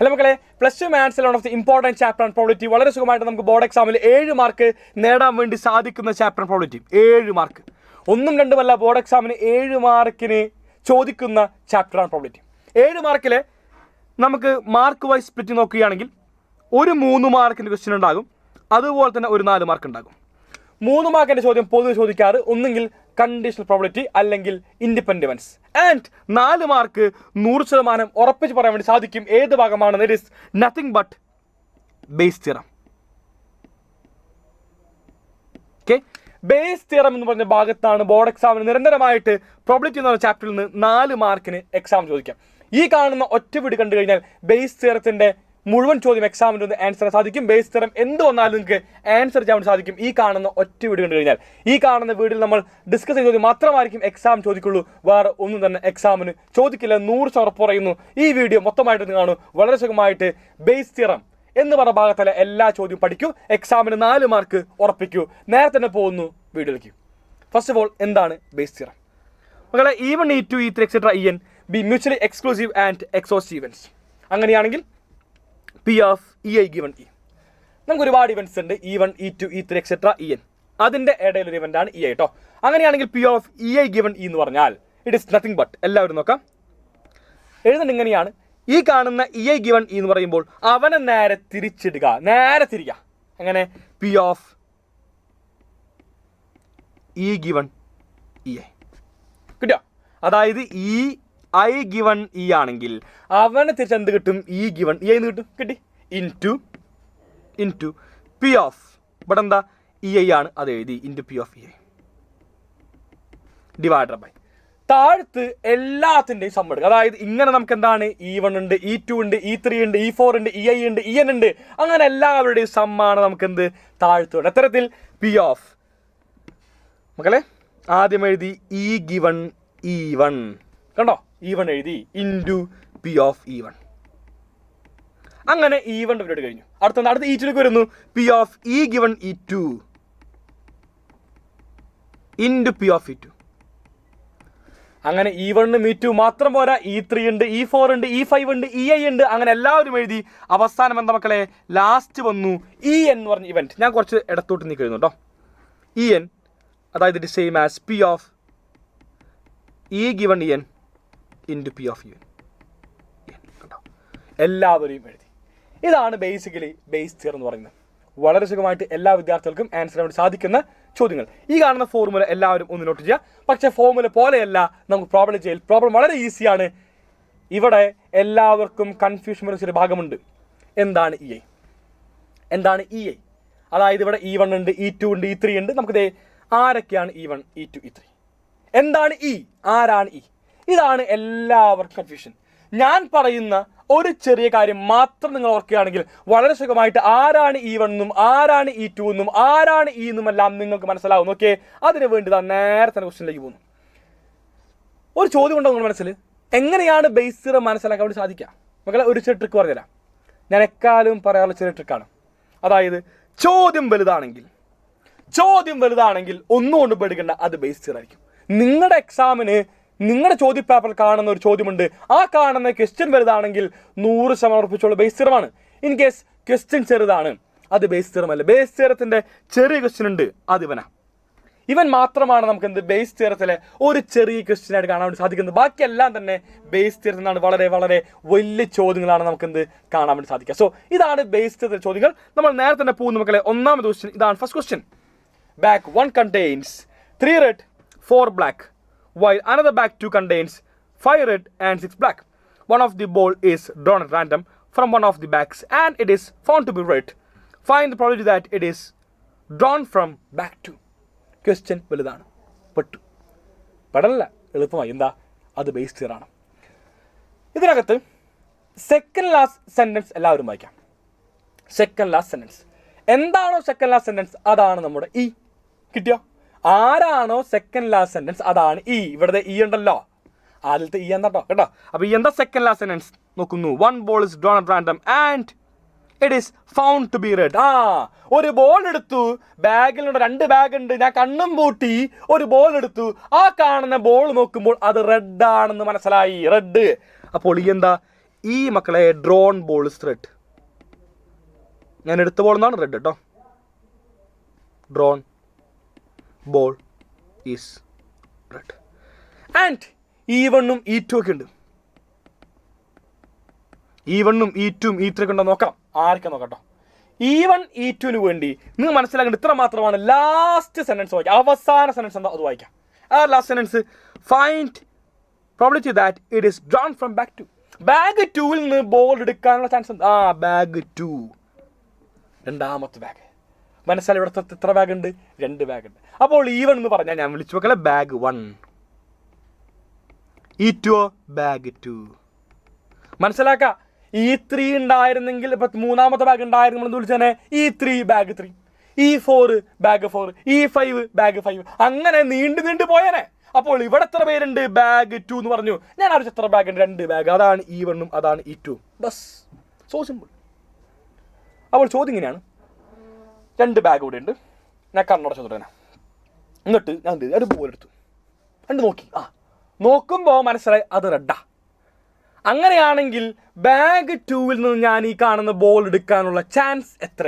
അല്ല മക്കളെ, plus two മാത്സിൽ one of the important chapter and probability. വളരെ സുഖമായിട്ട് നമുക്ക് ബോർഡ് എക്സാമിൽ 7 മാർക്ക് നേടാൻ വേണ്ടി സാധിക്കുന്ന ചാപ്റ്റർ ആൻഡ് പ്രോബിലിറ്റി. 7 മാർക്ക്, ഒന്നും രണ്ടുമല്ല, ബോർഡ് എക്സാമിന് 7 മാർക്കിന് ചോദിക്കുന്ന ചാപ്റ്റർ ആൻഡ് പ്രോബിലിറ്റി. 7 മാർക്കിൽ നമുക്ക് മാർക്ക് വൈസ് സ്പ്ലിറ്റ് നോക്കുകയാണെങ്കിൽ ഒരു 3 മാർക്കിൻ്റെ ക്വസ്റ്റ്യൻ ഉണ്ടാകും, അതുപോലെ തന്നെ ഒരു 4 മാർക്ക് ഉണ്ടാകും. 3 മാർക്കിൻ്റെ ചോദ്യം പൊതുവെ ചോദിക്കാറ് ഒന്നെങ്കിൽ കണ്ടീഷണൽ പ്രോബിലിറ്റി അല്ലെങ്കിൽ ഇൻഡിപെൻഡൻസ്. ആൻഡ് 4 മാർക്ക് 100% ഉറപ്പിച്ച് പറയാൻ വേണ്ടി സാധിക്കും ഏത് ഭാഗമാണ്. It is nothing but base theorem. Okay, base theorem എന്ന് പറഞ്ഞ ഭാഗത്താണ് ബോർഡ് എക്സാമിന് നിരന്തരമായിട്ട് പ്രോബിലിറ്റി എന്ന് പറഞ്ഞ ചാപ്റ്ററിൽ നിന്ന് 4 മാർക്കിന് എക്സാം ചോദിക്കാം. ഈ കാണുന്ന ഒറ്റ വീട് കണ്ടു കഴിഞ്ഞാൽ ബേസ് തിയറത്തിൻ്റെ മുഴുവൻ ചോദ്യം എക്സാമിൻ്റെ ഒന്ന് ആൻസർ സാധിക്കും. ബേസ് തിയറം എന്ത് വന്നാലും നിങ്ങൾക്ക് ആൻസർ ചെയ്യാൻ വേണ്ടി സാധിക്കും ഈ കാണുന്ന ഒറ്റ വീഡിയോ കണ്ടു കഴിഞ്ഞാൽ. ഈ കാണുന്ന വീഡിയോയിൽ നമ്മൾ ഡിസ്കസ് ചെയ്ത ചോദ്യം മാത്രമായിരിക്കും എക്സാം ചോദിക്കുള്ളൂ, വേറെ ഒന്നും തന്നെ എക്സാമിന് ചോദിക്കില്ല. 100% ഉറപ്പ് പറയുന്നു. ഈ വീഡിയോ മൊത്തമായിട്ട് കാണൂ. വളരെ സുഖമായിട്ട് ബേസ് തിയറം എന്ന് പറഞ്ഞ ഭാഗത്തിലെ എല്ലാ ചോദ്യം പഠിക്കൂ. എക്സാമിന് 4 മാർക്ക് ഉറപ്പിക്കൂ. നേരെ തന്നെ പോകുന്നു വീഡിയോയിലേക്ക്. ഫസ്റ്റ് ഓഫ് ഓൾ, എന്താണ് ബേസ് തിയറം? മക്കളെ, E1, E2, E3, etc. En B mutually exclusive and exhaustive events. അങ്ങനെയാണെങ്കിൽ P of EI given E. നമുക്ക് ഒരുപാട് ഇവൻറ്റ്സ് ഉണ്ട്, E1, E2, E3, etc. En. അതിൻ്റെ ഇടയിലൊരു ഇവൻ്റാണ് EI കേട്ടോ. അങ്ങനെയാണെങ്കിൽ P of EI given E എന്ന് പറഞ്ഞാൽ ഇറ്റ് ഇസ് നത്തിങ് ബട്ട്, എല്ലാവരും നോക്കാം, എഴുതുന്നത് ഇങ്ങനെയാണ്. ഈ കാണുന്ന EI given E എന്ന് പറയുമ്പോൾ അവനെ നേരെ തിരിച്ചിടുക, നേരെ തിരിക്കുക. അങ്ങനെ P of E given EI കിട്ടിയോ? അതായത് I given E ആണെങ്കിൽ അവനെ തിരിച്ച് എന്ത് കിട്ടും? E given EI എന്ന് കിട്ടും. കിട്ടി. ഇൻറ്റു P of, ഇവിടെ എന്താ EI ആണ്, അത് എഴുതി, into P of EI divided by താഴത്ത് എല്ലാത്തിൻ്റെയും സം എടുക്കുക. അതായത് ഇങ്ങനെ നമുക്ക് എന്താണ്, E1 ഉണ്ട്, E2 ഉണ്ട്, E3 ഉണ്ട്, E4 ഉണ്ട്, EI ഉണ്ട്, En ഉണ്ട്, അങ്ങനെ എല്ലാവരുടെയും സമ്മാണ് നമുക്ക് എന്ത് താഴത്ത് വേണം. അത്തരത്തിൽ P of, മക്കളെ ആദ്യം എഴുതി E given E1, കണ്ടോ, E1 എഴുതി, ഇൻറ്റു P of E1. അങ്ങനെ E1 പരിപാടി കഴിഞ്ഞു. അടുത്ത E2ലേക്ക് വരുന്നു. P of E given E2 into P of E2. അങ്ങനെ E1 E2 മാത്രം പോരാ, E3 ഉണ്ട്, E4 ഉണ്ട്, E5 ഉണ്ട്, EI ഉണ്ട്, അങ്ങനെ എല്ലാവരും എഴുതി. അവസാനം എന്താ മക്കളെ, ലാസ്റ്റ് വന്നു En എന്ന് പറഞ്ഞ ഇവൻറ്റ്. ഞാൻ കുറച്ച് ഇടത്തോട്ട് നീക്കുന്നു കേട്ടോ. En, അതായത് it same as P of E given En into P of UN. കേട്ടോ, എല്ലാവരെയും എഴുതി. ഇതാണ് ബേസിക്കലി ബേസ് തിയറം എന്ന് പറയുന്നത്. വളരെ സുഖമായിട്ട് എല്ലാ വിദ്യാർത്ഥികൾക്കും ആൻസർ ചെയ്യാൻ വേണ്ടി സാധിക്കുന്ന ചോദ്യങ്ങൾ. ഈ കാണുന്ന ഫോർമുല എല്ലാവരും ഒന്ന് നോട്ട് ചെയ്യുക. പക്ഷേ ഫോർമുല പോലെയല്ല നമുക്ക് പ്രോബ്ലം ചെയ്യൽ. പ്രോബ്ലം വളരെ ഈസിയാണ്. ഇവിടെ എല്ലാവർക്കും കൺഫ്യൂഷൻ വരുന്ന ഒരു ഭാഗമുണ്ട്. എന്താണ് EI? എന്താണ് EI? അതായത് ഇവിടെ E1 ഉണ്ട്, E2 ഉണ്ട്, E3 ഉണ്ട്. നമുക്കിത് ആരൊക്കെയാണ് E1, E2, E3? എന്താണ് E? ആരാണ് E? ഇതാണ് എല്ലാവർക്കും കൺഫ്യൂഷൻ. ഞാൻ പറയുന്ന ഒരു ചെറിയ കാര്യം മാത്രം നിങ്ങൾ ഓർക്കുകയാണെങ്കിൽ വളരെ സുഖമായിട്ട് ആരാണ് E1 എന്നും ആരാണ് E2 എന്നും ആരാണ് E എന്നും എല്ലാം നിങ്ങൾക്ക് മനസ്സിലാവും. ഓക്കെ, അതിനു വേണ്ടി നേരത്തെ ക്വസ്റ്റ്യനിലേക്ക് പോകുന്നു. ഒരു ചോദ്യം ഉണ്ടോ നിങ്ങൾ മനസ്സിൽ? എങ്ങനെയാണ് ബേസ് തിയറം മനസ്സിലാക്കാൻ വേണ്ടി സാധിക്കുക? മക്കളെ, ഒരു ചെറിയ ട്രിക്ക് പറഞ്ഞുതരാം. ഞാൻ എക്കാലവും പറയാനുള്ള ചെറിയ ട്രിക്കാണ്. അതായത് ചോദ്യം വലുതാണെങ്കിൽ ഒന്നുകൊണ്ട് പേടിക്കണ്ട, അത് ബേസ് തിയറം ആയിരിക്കും. നിങ്ങളുടെ എക്സാമിന് നിങ്ങളുടെ ചോദ്യ പേപ്പറിൽ കാണുന്ന ഒരു ചോദ്യമുണ്ട്, ആ കാണുന്ന ക്വസ്റ്റ്യൻ വലുതാണെങ്കിൽ 100% ഉറപ്പിച്ചുള്ള ബേസ് തിയറമാണ്. ഇൻ കേസ് ക്വസ്റ്റ്യൻ ചെറുതാണ്, അത് ബേസ് തിയറമല്ല. ബേസ് തിയറത്തിൻ്റെ ചെറിയ ക്വസ്റ്റ്യൻ ഉണ്ട്, അത് ഇവൻ മാത്രമാണ് നമുക്ക് എന്ത് ബേസ് തിയറത്തിലെ ഒരു ചെറിയ ക്വസ്റ്റ്യൻ ആയിട്ട് കാണാൻ വേണ്ടി സാധിക്കുന്നത്. ബാക്കിയെല്ലാം തന്നെ ബേസ് തിയറത്തിൽ നിന്നാണ് വളരെ വളരെ വലിയ ചോദ്യങ്ങളാണ് നമുക്ക് എന്ത് കാണാൻ വേണ്ടി സാധിക്കുക. സോ ഇതാണ് ബേസ് തിയറത്തിലെ ചോദ്യങ്ങൾ. നമ്മൾ നേരെ തന്നെ പോകുന്ന മക്കളെ, ഒന്നാമത്തെ ക്വസ്റ്റ്യൻ ഇതാണ്. First question, bag 1 contains 3 red 4 black while another bag 2 contains 5 red and 6 black. One of the ball is drawn at random from one of the bags and it is found to be red. Find the probability that it is drawn from bag 2. Question വലുതാണ്, പെടല്ല, എളുപ്പമായി. എന്താ, അത് base theorem ആണ്. ഇതിനകത്ത് second last sentence എല്ലാവരും വായിക്കാം. Second last sentence എന്താണോ second last sentence അതാണ് നമ്മുടെ E. കിട്ടിയോ? ആരാണോ സെക്കൻഡ് ലാസ്റ്റ് സെന്റൻസ് അതാണ് E. ഇവിടുത്തെ E ഉണ്ടല്ലോ, ആദ്യത്തെ E എന്താട്ടോ കേട്ടോ. അപ്പോൾ എന്താ സെക്കൻഡ് ലാസ്റ്റ് സെന്റൻസ് നോക്കുന്നു. 1 ball is drawn at random and it is found to be red. ഒരു ബോൾ എടുത്തു, ബാഗിലുണ്ട്, 2 ബാഗ് ഉണ്ട്, ഞാൻ കണ്ണും പൂട്ടി ഒരു ബോൾ എടുത്തു, ആ കാണുന്ന ബോൾ നോക്കുമ്പോൾ അത് റെഡ് ആണെന്ന് മനസ്സിലായി, റെഡ്. അപ്പോൾ എന്താ, ഈ മക്കളെ ഡ്രോൺ ബോൾ ഇസ് റെഡ്. ഞാൻ എടുത്ത ബോൾ എന്നാണ് റെഡ് കേട്ടോ. Drawn ball is red. And E1ഉം E2 ഒക്കെ ഉണ്ട്. E1ഉം E2ഉം E3 ഒക്കെ ഉണ്ടോ നോക്കാം. ആർക്കാ നോക്കാം കേട്ടോ. E1 E2ന് വേണ്ടി നിങ്ങൾ മനസ്സിലാക്കേണ്ടത് ഇത്ര മാത്രമാണ്. ലാസ്റ്റ് സെന്റൻസ് വായിക്കാം. അവസാന സെന്റൻസ് എന്താ അത് വായിക്കാം. ആ last sentence find probability that it is drawn from bag 2. Bag 2ൽ നിന്ന് ബോൾ എടുക്കാനുള്ള ചാൻസ് ഉണ്ട്. ബാഗ് 2 രണ്ടാമത്തെ ബാഗ്. മനസ്സിലായി ഇവിടുത്തെ എത്ര ബാഗ് ഉണ്ട്? 2 ബാഗ് ഉണ്ട്. അപ്പോൾ E1 എന്ന് പറഞ്ഞാൽ ഞാൻ വിളിച്ചു വെക്കല ബാഗ് 1, E2 ബാഗ് 2. മനസ്സിലാക്കാം. E3 ഉണ്ടായിരുന്നെങ്കിൽ ഇപ്പൊ മൂന്നാമത്തെ ബാഗ് ഉണ്ടായിരുന്നു നമ്മൾ വിളിച്ചേ E3 bag 3, E4 bag 4, E5 bag 5, അങ്ങനെ നീണ്ടു പോയേനെ. അപ്പോൾ ഇവിടെ എത്ര പേരുണ്ട്? ബാഗ് 2 എന്ന് പറഞ്ഞു. ഞാൻ അറിയിച്ച എത്ര ബാഗ് ഉണ്ട്? 2 ബാഗ്. അതാണ് E1ഉം അതാണ് E2. Bus, so simple. അപ്പോൾ ചോദ്യം ഇങ്ങനെയാണ്. 2 ബാഗ് ഇവിടെ ഉണ്ട്. ഞാൻ കണ്ണോടെ ചോദിച്ചു. എന്നിട്ട് ഞാൻ ഒരു ബോൾ എടുത്തു. നോക്കി. നോക്കുമ്പോൾ മനസ്സിലായി അത് റെഡാ. അങ്ങനെയാണെങ്കിൽ ബാഗ് 2ൽ നിന്ന് ഞാൻ ഈ കാണുന്ന ബോൾ എടുക്കാനുള്ള ചാൻസ് എത്ര?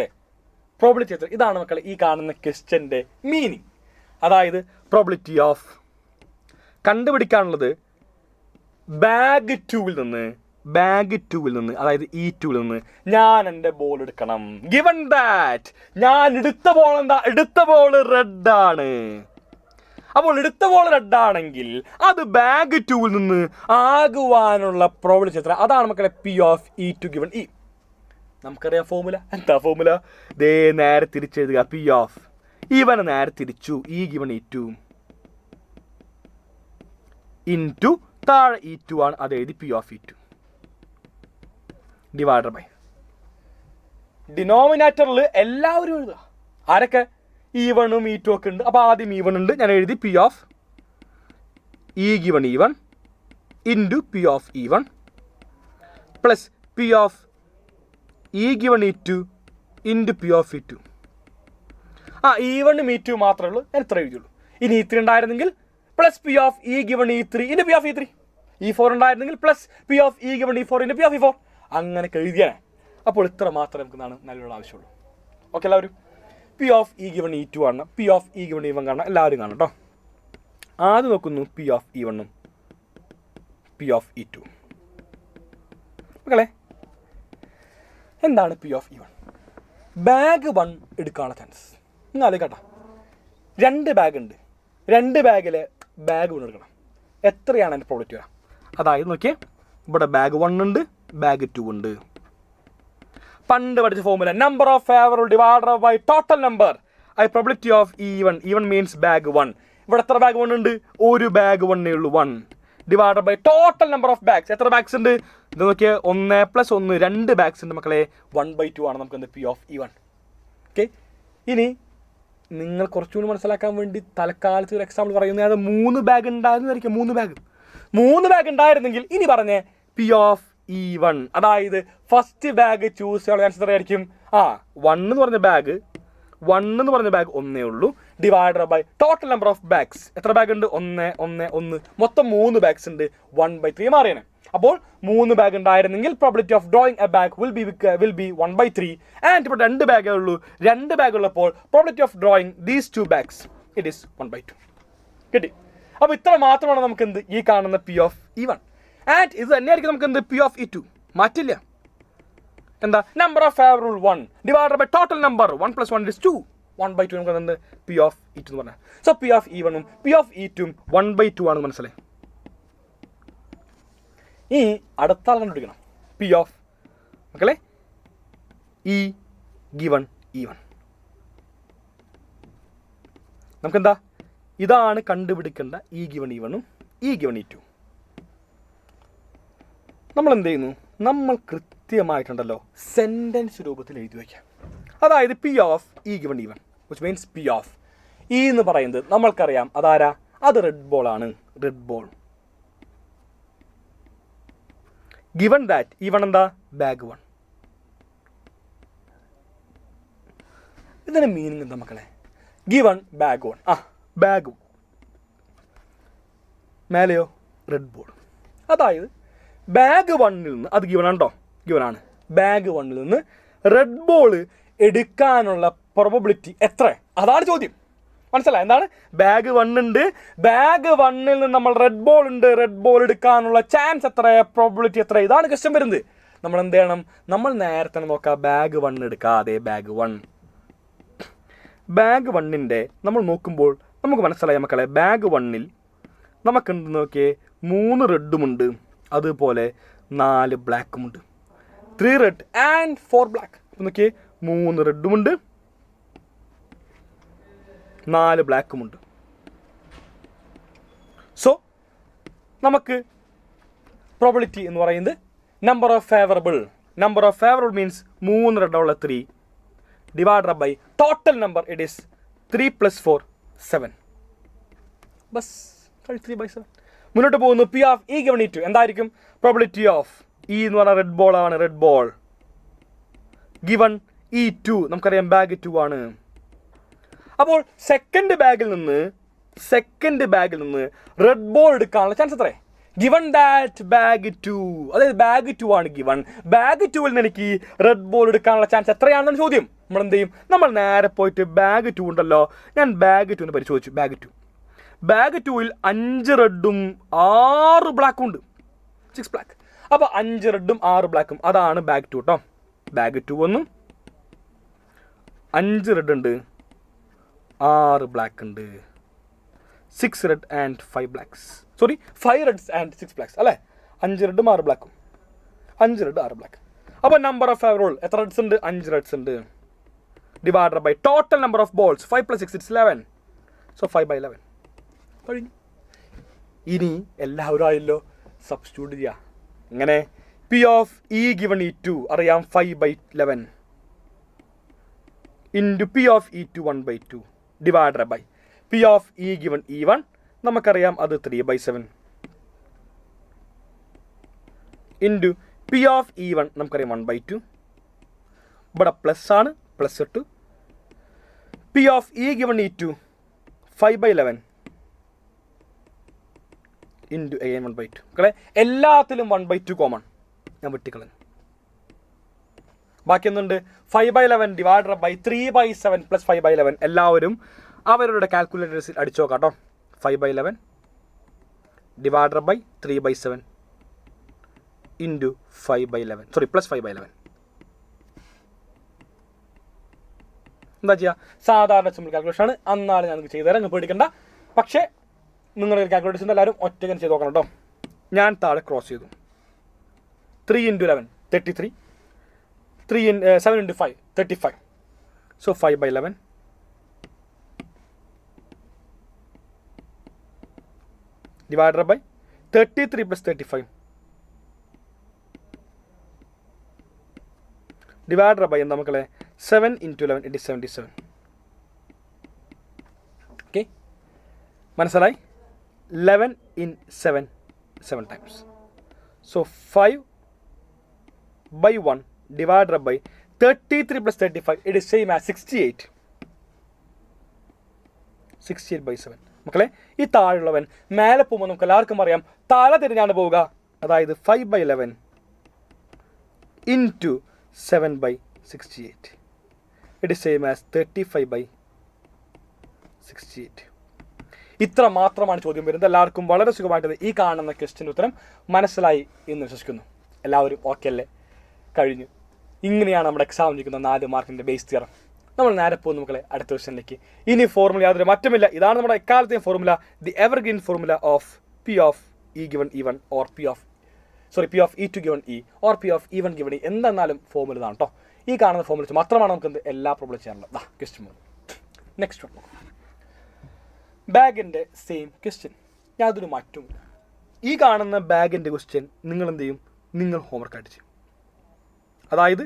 പ്രോബിലിറ്റി എത്ര? ഇതാണ് മക്കളെ ഈ കാണുന്ന ക്വസ്റ്റ്യൻ്റെ മീനിങ്. അതായത് പ്രോബിലിറ്റി ഓഫ് കണ്ടുപിടിക്കാനുള്ളത് ബാഗ് 2ൽ നിന്ന് അതായത് E2ൽ നിന്ന് ഞാൻ എൻ്റെ ബോൾ എടുക്കണം. ഗിവൺ ദാറ്റ് ഞാൻ എടുത്ത ബോൾ എന്താ? എടുത്ത ബോൾ റെഡാണ്. അപ്പോൾ എടുത്ത ബോൾ റെഡാണെങ്കിൽ അത് ബാഗ് 2ൽ നിന്ന് ആകുവാനുള്ള പ്രോബിലിറ്റി എത്ര? അതാണ് മക്കളെ P of E2 given E. നമുക്കറിയാം ഫോർമുല. എന്താ ഫോർമുല? ദേ നേരെ തിരിച്ചെഴുതുക. P of E1 നേരെ തിരിച്ചു E given E2 ഇൻറ്റു താഴെ E2 ആണ്, അത് എഴുതി P of E2 divider by ഡിനോമിനേറ്ററിൽ എല്ലാവരും എഴുതുക. ആരൊക്കെ? E1ഉം E2 ഒക്കെ ഉണ്ട്. അപ്പോൾ ആദ്യം E1 ഉണ്ട്, ഞാൻ എഴുതി P of E given E1 into P of E1 plus P of E given E2 into P of E2. E1ഉം E2 മാത്രമേ ഉള്ളൂ, ഞാൻ ഇത്ര എഴുതിയുള്ളൂ. ഇനി E3 ഉണ്ടായിരുന്നെങ്കിൽ plus P of E given E3 into P of E3. E4 ഉണ്ടായിരുന്നെങ്കിൽ plus P of E given E4 into P of E4. അങ്ങനെ എഴുതിയാൽ. അപ്പോൾ ഇത്ര മാത്രമേ നമുക്ക് നല്ലോണം ആവശ്യമുള്ളൂ. ഓക്കെ എല്ലാവരും? P of E given E2 കാണണം, P of E given E1 കാണണം, എല്ലാവരും കാണണം കേട്ടോ. ആദ്യം നോക്കുന്നു P of E1ഉം P of E2. മക്കളെ എന്താണ് P of E1? ബാഗ് 1 എടുക്കാനുള്ള ചാൻസ് നിങ്ങൾ കേട്ടോ. 2 ബാഗ് ഉണ്ട്. 2 ബാഗിലെ ബാഗ് 1 എടുക്കണം. എത്രയാണ് എൻ്റെ പ്രോഡക്റ്റ് വരാം? അതായത് നോക്കിയേ, ഇവിടെ ബാഗ് 1 ഉണ്ട്, ബാഗ് 2 ഉണ്ട്. പണ്ട് പഠിച്ച formula number of favourable divided by total number I probability of E1 means bag 1. ഇവിടെ എത്ര ബാഗ് 1 ഉണ്ട്? ഒരു ബാഗ് 1 ഉള്ളൂ, 1 divided by total number of bags. എത്ര ബാഗ്സ് ഉണ്ട്? ഇത് നോക്കിയാൽ 1 + 1 2 ബാഗ്സ് ഉണ്ട് മക്കളെ. 1/2 ആണ് നമുക്ക് എന്ത് P of E1. ഓക്കെ, ഇനി നിങ്ങൾ കുറച്ചുകൂടി മനസ്സിലാക്കാൻ വേണ്ടി തൽക്കാലത്ത് ഒരു എക്സാമ്പിൾ പറയുന്നത്, അത് 3 ബാഗ് ഉണ്ടായിരുന്നായിരിക്കും. 3 ബാഗ് ഉണ്ടായിരുന്നെങ്കിൽ ഇനി പറഞ്ഞേ P of E1, അതായത് ഫസ്റ്റ് ബാഗ് ചൂസ് ചെയ്യാനുള്ള ചാൻസ് എത്രയായിരിക്കും? 1 എന്ന് പറഞ്ഞ ബാഗ് 1 ഉള്ളൂ, divided by total number of bags. എത്ര ബാഗ് ഉണ്ട്? 1 മൊത്തം 3 ബാഗ്സ് ഉണ്ട്. 1/3 മാറിയാണ്. അപ്പോൾ 3 ബാഗ് ഉണ്ടായിരുന്നെങ്കിൽ probability of drawing A bag will be 1/3. And ഇപ്പോൾ 2 ബാഗേ ഉള്ളൂ. 2 ബാഗ് ഉള്ളപ്പോൾ probability of drawing these 2 bags it is 1/2. കിട്ടി. അപ്പോൾ ഇത്ര മാത്രമാണ് നമുക്ക് എന്ത് ഈ കാണുന്ന P of E1. ആൻഡ് ഇത് തന്നെയായിരിക്കും നമുക്ക് എന്ത് P of E2. മാറ്റില്ല. എന്താ? Number of favourable 1 divided by total number 1 + 1 is 2. 1/2 നമുക്ക് എന്ത് P of E2 എന്ന് പറഞ്ഞാൽ. So P of E1ഉം P of E2ഉം 1/2 ആണ്. മനസ്സിലായി? ഈ അടുത്ത ആൾ കണ്ടുപിടിക്കണം P of മക്കളെ E given E1. നമുക്കെന്താ? ഇതാണ് കണ്ടുപിടിക്കേണ്ട E given E1ഉം E given E2. നമ്മൾ എന്ത് ചെയ്യുന്നു? നമ്മൾ കൃത്യമായിട്ടുണ്ടല്ലോ സെൻറ്റൻസ് രൂപത്തിൽ എഴുതി വയ്ക്കാം. അതായത് P of E given E1 which means P of E എന്ന് പറയുന്നത് നമ്മൾക്കറിയാം അതാരാ? അത് റെഡ് ബോൾ ആണ്. Red ball given that E1 എന്താ? ബാഗ് 1. ഇതിൻ്റെ മീനിങ് എന്താ മക്കളെ? Given bag 1. ബാഗ് മേലെയോ റെഡ് ബോൾ. അതായത് ബാഗ് 1-ൽ നിന്ന് അത് ഗിവണാണോ, ഗിവനാണ്. ബാഗ് 1-ൽ നിന്ന് റെഡ് ബോൾ എടുക്കാനുള്ള പ്രോബബിലിറ്റി എത്ര? അതാണ് ചോദ്യം. മനസ്സിലായി എന്താണ്? ബാഗ് 1 ഉണ്ട്, ബാഗ് 1-ൽ നിന്ന് നമ്മൾ റെഡ് ബോൾ ഉണ്ട്, റെഡ് ബോൾ എടുക്കാനുള്ള ചാൻസ് എത്ര, പ്രോബബിലിറ്റി എത്ര? ഇതാണ് ക്വസ്റ്റ്യൻ വരുന്നത്. നമ്മൾ എന്ത് ചെയ്യണം? നമ്മൾ നേരത്തെ നോക്കാം. ബാഗ് 1 എടുക്കാതെ ബാഗ് 1-ൻ്റെ നമ്മൾ നോക്കുമ്പോൾ നമുക്ക് മനസ്സിലായി മക്കളെ, ബാഗ് 1-ൽ നമുക്ക് എന്ത് നോക്കിയേ, 3 റെഡുമുണ്ട്, അതുപോലെ 4 ബ്ലാക്കുമുണ്ട്. 3 റെഡ് ആൻഡ് 4 ബ്ലാക്ക്. അപ്പം നോക്കിയേ, 3 റെഡുമുണ്ട്, 4 ബ്ലാക്കുമുണ്ട്. സോ നമുക്ക് പ്രോബിലിറ്റി എന്ന് പറയുന്നത് നമ്പർ ഓഫ് ഫേവറബിൾ മീൻസ് 3 റെഡുള്ള 3 divided by total number, it is 3 + 4 7. ബസ് 3/7. മുന്നോട്ട് പോകുന്നു. P of E given E2 എന്തായിരിക്കും? പ്രോബിലിറ്റി ഓഫ് ഇ എന്ന് പറഞ്ഞാൽ റെഡ് ബോൾ ആണ്, റെഡ് ബോൾ ഗിവൺ E2 നമുക്കറിയാം ബാഗ് 2 ആണ്. അപ്പോൾ സെക്കൻഡ് ബാഗിൽ നിന്ന് റെഡ് ബോൾ എടുക്കാനുള്ള ചാൻസ് എത്രേ? ഗിവൺ ദാറ്റ് ബാഗ് 2, അതായത് ബാഗ് 2 ആണ് ഗിവൺ. ബാഗ് 2-ൽ നിന്ന് എനിക്ക് റെഡ് ബോൾ എടുക്കാനുള്ള ചാൻസ് എത്രയാണെന്നാണ് ചോദ്യം. നമ്മൾ എന്ത് ചെയ്യും? നമ്മൾ നേരെ പോയിട്ട് ബാഗ് 2 ഉണ്ടല്ലോ, ഞാൻ ബാഗ് 2 പരിശോധിച്ചു. ബാഗ് 2-ൽ 5 റെഡും 6 ബ്ലാക്കും ഉണ്ട്, 6 ബ്ലാക്ക്. അപ്പോൾ 5 റെഡും 6 ബ്ലാക്കും, അതാണ് ബാഗ് 2 കേട്ടോ. ബാഗ് 2 ഒന്നും 5 റെഡ് ഉണ്ട്, 6 ബ്ലാക്ക് ഉണ്ട്. 6 red and 5 blacks, 5 reds and 6 blacks അല്ലേ? 5 റെഡും 6 ബ്ലാക്കും, 5 റെഡ് 6 ബ്ലാക്ക്. അപ്പോൾ നമ്പർ ഓഫ് ഫേവറബിൾ എത്ര റെഡ്സ് ഉണ്ട്? 5 റെഡ്സ് ഉണ്ട്. Divided by total number of balls 5 + 6 it's 11. So 5/11 കഴിഞ്ഞു. ഇനി എല്ലാവരും ആയല്ലോ, സബ്സ്റ്റിറ്റ്യൂട്ട് ചെയ്യുക. ഇങ്ങനെ P of E given E2 അറിയാം 5/11 into P of E2 1/2 divided by P of E given E1 നമുക്കറിയാം അത് 3/7 ഇൻറ്റു പി ഓഫ് E1 നമുക്കറിയാം 1/2. ഇവിടെ പ്ലസ് ആണ്, പ്ലസ് ഇട്ടു. P of E given E2 5/11 into again 1/2. മക്കളെ എല്ലാത്തിലും 1/2 കോമൺ, ഞാൻ വെട്ടിക്കളഞ്ഞു. ബാക്കി എന്തുണ്ട്? 5/11 ഡിവൈഡഡ് ബൈ 3/7 + 5/11. എല്ലാവരും അവരുടെ കാൽക്കുലേറ്റേഴ്സിൽ അടിച്ചു നോക്കാം കേട്ടോ. 5/11 ഡിവൈഡഡ് ബൈ 3/7 ഇൻറ്റു 5/11 + 5/11. എന്താ ചെയ്യുക? സാധാരണ സിമ്പിൾ കാൽക്കുലേഷൻ ആണ്. അന്നാലും ഞാൻ ചെയ്തു തരാം, നിങ്ങൾ പേടിക്കണ്ട. പക്ഷേ നിങ്ങളുടെ കാൽക്കുലേഷൻ്റെ എല്ലാവരും ഒറ്റയ്ക്ക് ചെയ്ത് നോക്കണം കേട്ടോ. ഞാൻ താഴെ ക്രോസ് ചെയ്തു. 3 × 11 33, 7 × 5 35. So 5/11 divided by 33 + 35 divided by എന്താ മക്കളെ? 7 × 11 ഇറ്റ് ഈസ് 77. ഓക്കെ, മനസ്സിലായി? 11 × 7 7 times. So 5/1 divided by 33 + 35 it is same as 68. 68/7. മക്കളെ ഈ താഴെയുള്ളവൻ മേലെ പോകുമ്പോൾ നമുക്ക് എല്ലാവർക്കും അറിയാം താഴെ തിരിഞ്ഞാണ് പോവുക. അതായത് 5/11 into 7/68 it is same as 35/68. ഇത്ര മാത്രമാണ് ചോദ്യം വരുന്നത്. എല്ലാവർക്കും വളരെ സുഖമായിട്ട് ഈ കാണുന്ന ക്വസ്റ്റ്യൻ ഉത്തരം മനസ്സിലായി എന്ന് വിശ്വസിക്കുന്നു. എല്ലാവരും ഓക്കെ അല്ലേ? കഴിഞ്ഞു. ഇങ്ങനെയാണ് നമ്മുടെ എക്സാം ഇരിക്കുന്ന 4 മാർക്കിൻ്റെ ബേസ് തിയറം. നമ്മൾ നേരെ പോകും മക്കളെ അടുത്ത ക്വസ്റ്റ്യനിലേക്ക്. ഇനി ഫോർമുല യാതൊരു മാറ്റമില്ല. ഇതാണ് നമ്മുടെ എക്കാലത്തെയും formula, the evergreen formula of P of E given E1 or P of E2 given E or P of E1 given E. എന്തെന്നാലും ഫോർമുല ഇതാണ് കേട്ടോ. ഈ കാണുന്ന ഫോർമുല വെച്ച് മാത്രമാണ് നമുക്ക് എല്ലാ പ്രോബ്ലം ചെയ്യാനുള്ളത്. ക്വസ്റ്റ്യൻ നെക്സ്റ്റ് വൺ, ബാഗിൻ്റെ സെയിം ക്വസ്റ്റ്യൻ, യാതൊരു മാറ്റവുമില്ല. ഈ കാണുന്ന ബാഗിൻ്റെ ക്വസ്റ്റ്യൻ നിങ്ങൾ എന്ത് ചെയ്യും? നിങ്ങൾ ഹോംവർക്കായിട്ട് ചെയ്യും. അതായത്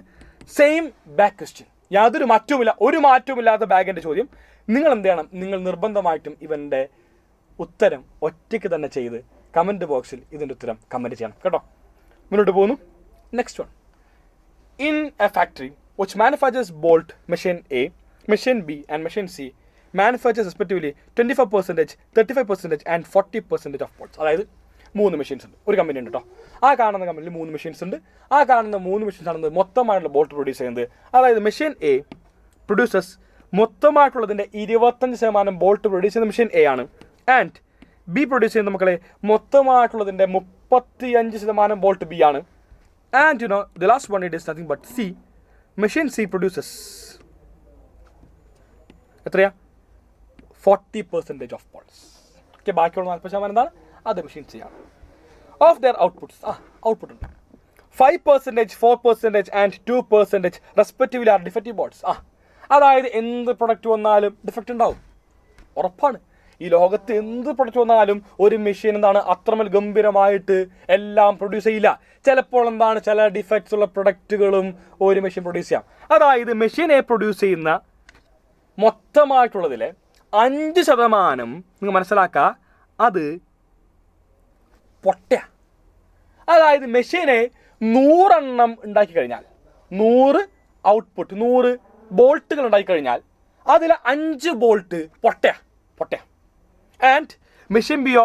സെയിം ബാഗ് ക്വസ്റ്റ്യൻ, യാതൊരു മാറ്റവുമില്ല, ഒരു മാറ്റവുമില്ലാത്ത ബാഗിൻ്റെ ചോദ്യം. നിങ്ങൾ എന്ത് ചെയ്യണം? നിങ്ങൾ നിർബന്ധമായിട്ടും ഇവൻ്റെ ഉത്തരം ഒറ്റയ്ക്ക് തന്നെ ചെയ്ത് കമൻറ്റ് ബോക്സിൽ ഇതിൻ്റെ ഉത്തരം കമൻറ്റ് ചെയ്യണം കേട്ടോ. മുന്നോട്ട് പോകുന്നു. Next one, in A factory which manufactures bolt machine A, machine B and machine C manufactures respectively 25%, 35% and 40% of bolts. അതായത് 3 മെഷീൻസ് ഉണ്ട്, ഒരു കമ്പനി ഉണ്ട് കേട്ടോ. ആ കാണുന്ന കമ്പനിയിൽ 3 മെഷീൻസ് ഉണ്ട്. ആ കാണുന്ന 3 മെഷീൻസ് ആണെന്ന് മൊത്തമായിട്ടുള്ള ബോൾട്ട് പ്രൊഡ്യൂസ് ചെയ്യുന്നത്. അതായത് മെഷീൻ എ പ്രൊഡ്യൂസേഴ്സ് മൊത്തമായിട്ടുള്ളതിൻ്റെ 25% ബോൾട്ട് പ്രൊഡ്യൂസ് ചെയ്യുന്ന മെഷീൻ എ ആണ്. ആൻഡ് ബി പ്രൊഡ്യൂസ് ചെയ്യുന്ന മക്കളെ മൊത്തമായിട്ടുള്ളതിൻ്റെ 35% ബോൾട്ട് ബി ആണ്. And you know the last one it is nothing but C. Machine C produces എത്രയാ 40% ഓഫ് ബോൾട്ട്സ്. ഓക്കെ, ബാക്കിയുള്ള 40% എന്താണ്? അത് മെഷീൻ സി ആണ്. ഓഫ് ദെയർ ഔട്ട്പുട്ട്സ് ഔട്ട്പുട്ട് ഉണ്ട് 5%, 4% and 2% respectively are defective bolts. അതായത് എന്ത് പ്രൊഡക്റ്റ് വന്നാലും ഡിഫക്റ്റ് ഉണ്ടാവും, ഉറപ്പാണ്. ഈ ലോകത്ത് എന്ത് പ്രൊഡക്റ്റ് വന്നാലും ഒരു മെഷീൻ എന്താണ് അത്രമേൽ ഗംഭീരമായിട്ട് എല്ലാം പ്രൊഡ്യൂസ് ചെയ്യില്ല. ചിലപ്പോൾ എന്താണ് ചില ഡിഫക്ട്സ് ഉള്ള പ്രൊഡക്റ്റുകളും ഒരു മെഷീൻ പ്രൊഡ്യൂസ് ചെയ്യാം. അതായത് മെഷീനെ പ്രൊഡ്യൂസ് ചെയ്യുന്ന മൊത്തമായിട്ടുള്ളതിലെ 5% നിങ്ങൾ മനസ്സിലാക്കുക, അത് പൊട്ട. അതായത് മെഷീനെ 100 എണ്ണം ഉണ്ടാക്കി കഴിഞ്ഞാൽ 100 ഔട്ട്പുട്ട് 100 ബോൾട്ടുകൾ ഉണ്ടാക്കി കഴിഞ്ഞാൽ അതിൽ 5 ബോൾട്ട് പൊട്ട. ആൻഡ് മെഷീൻ ബിയോ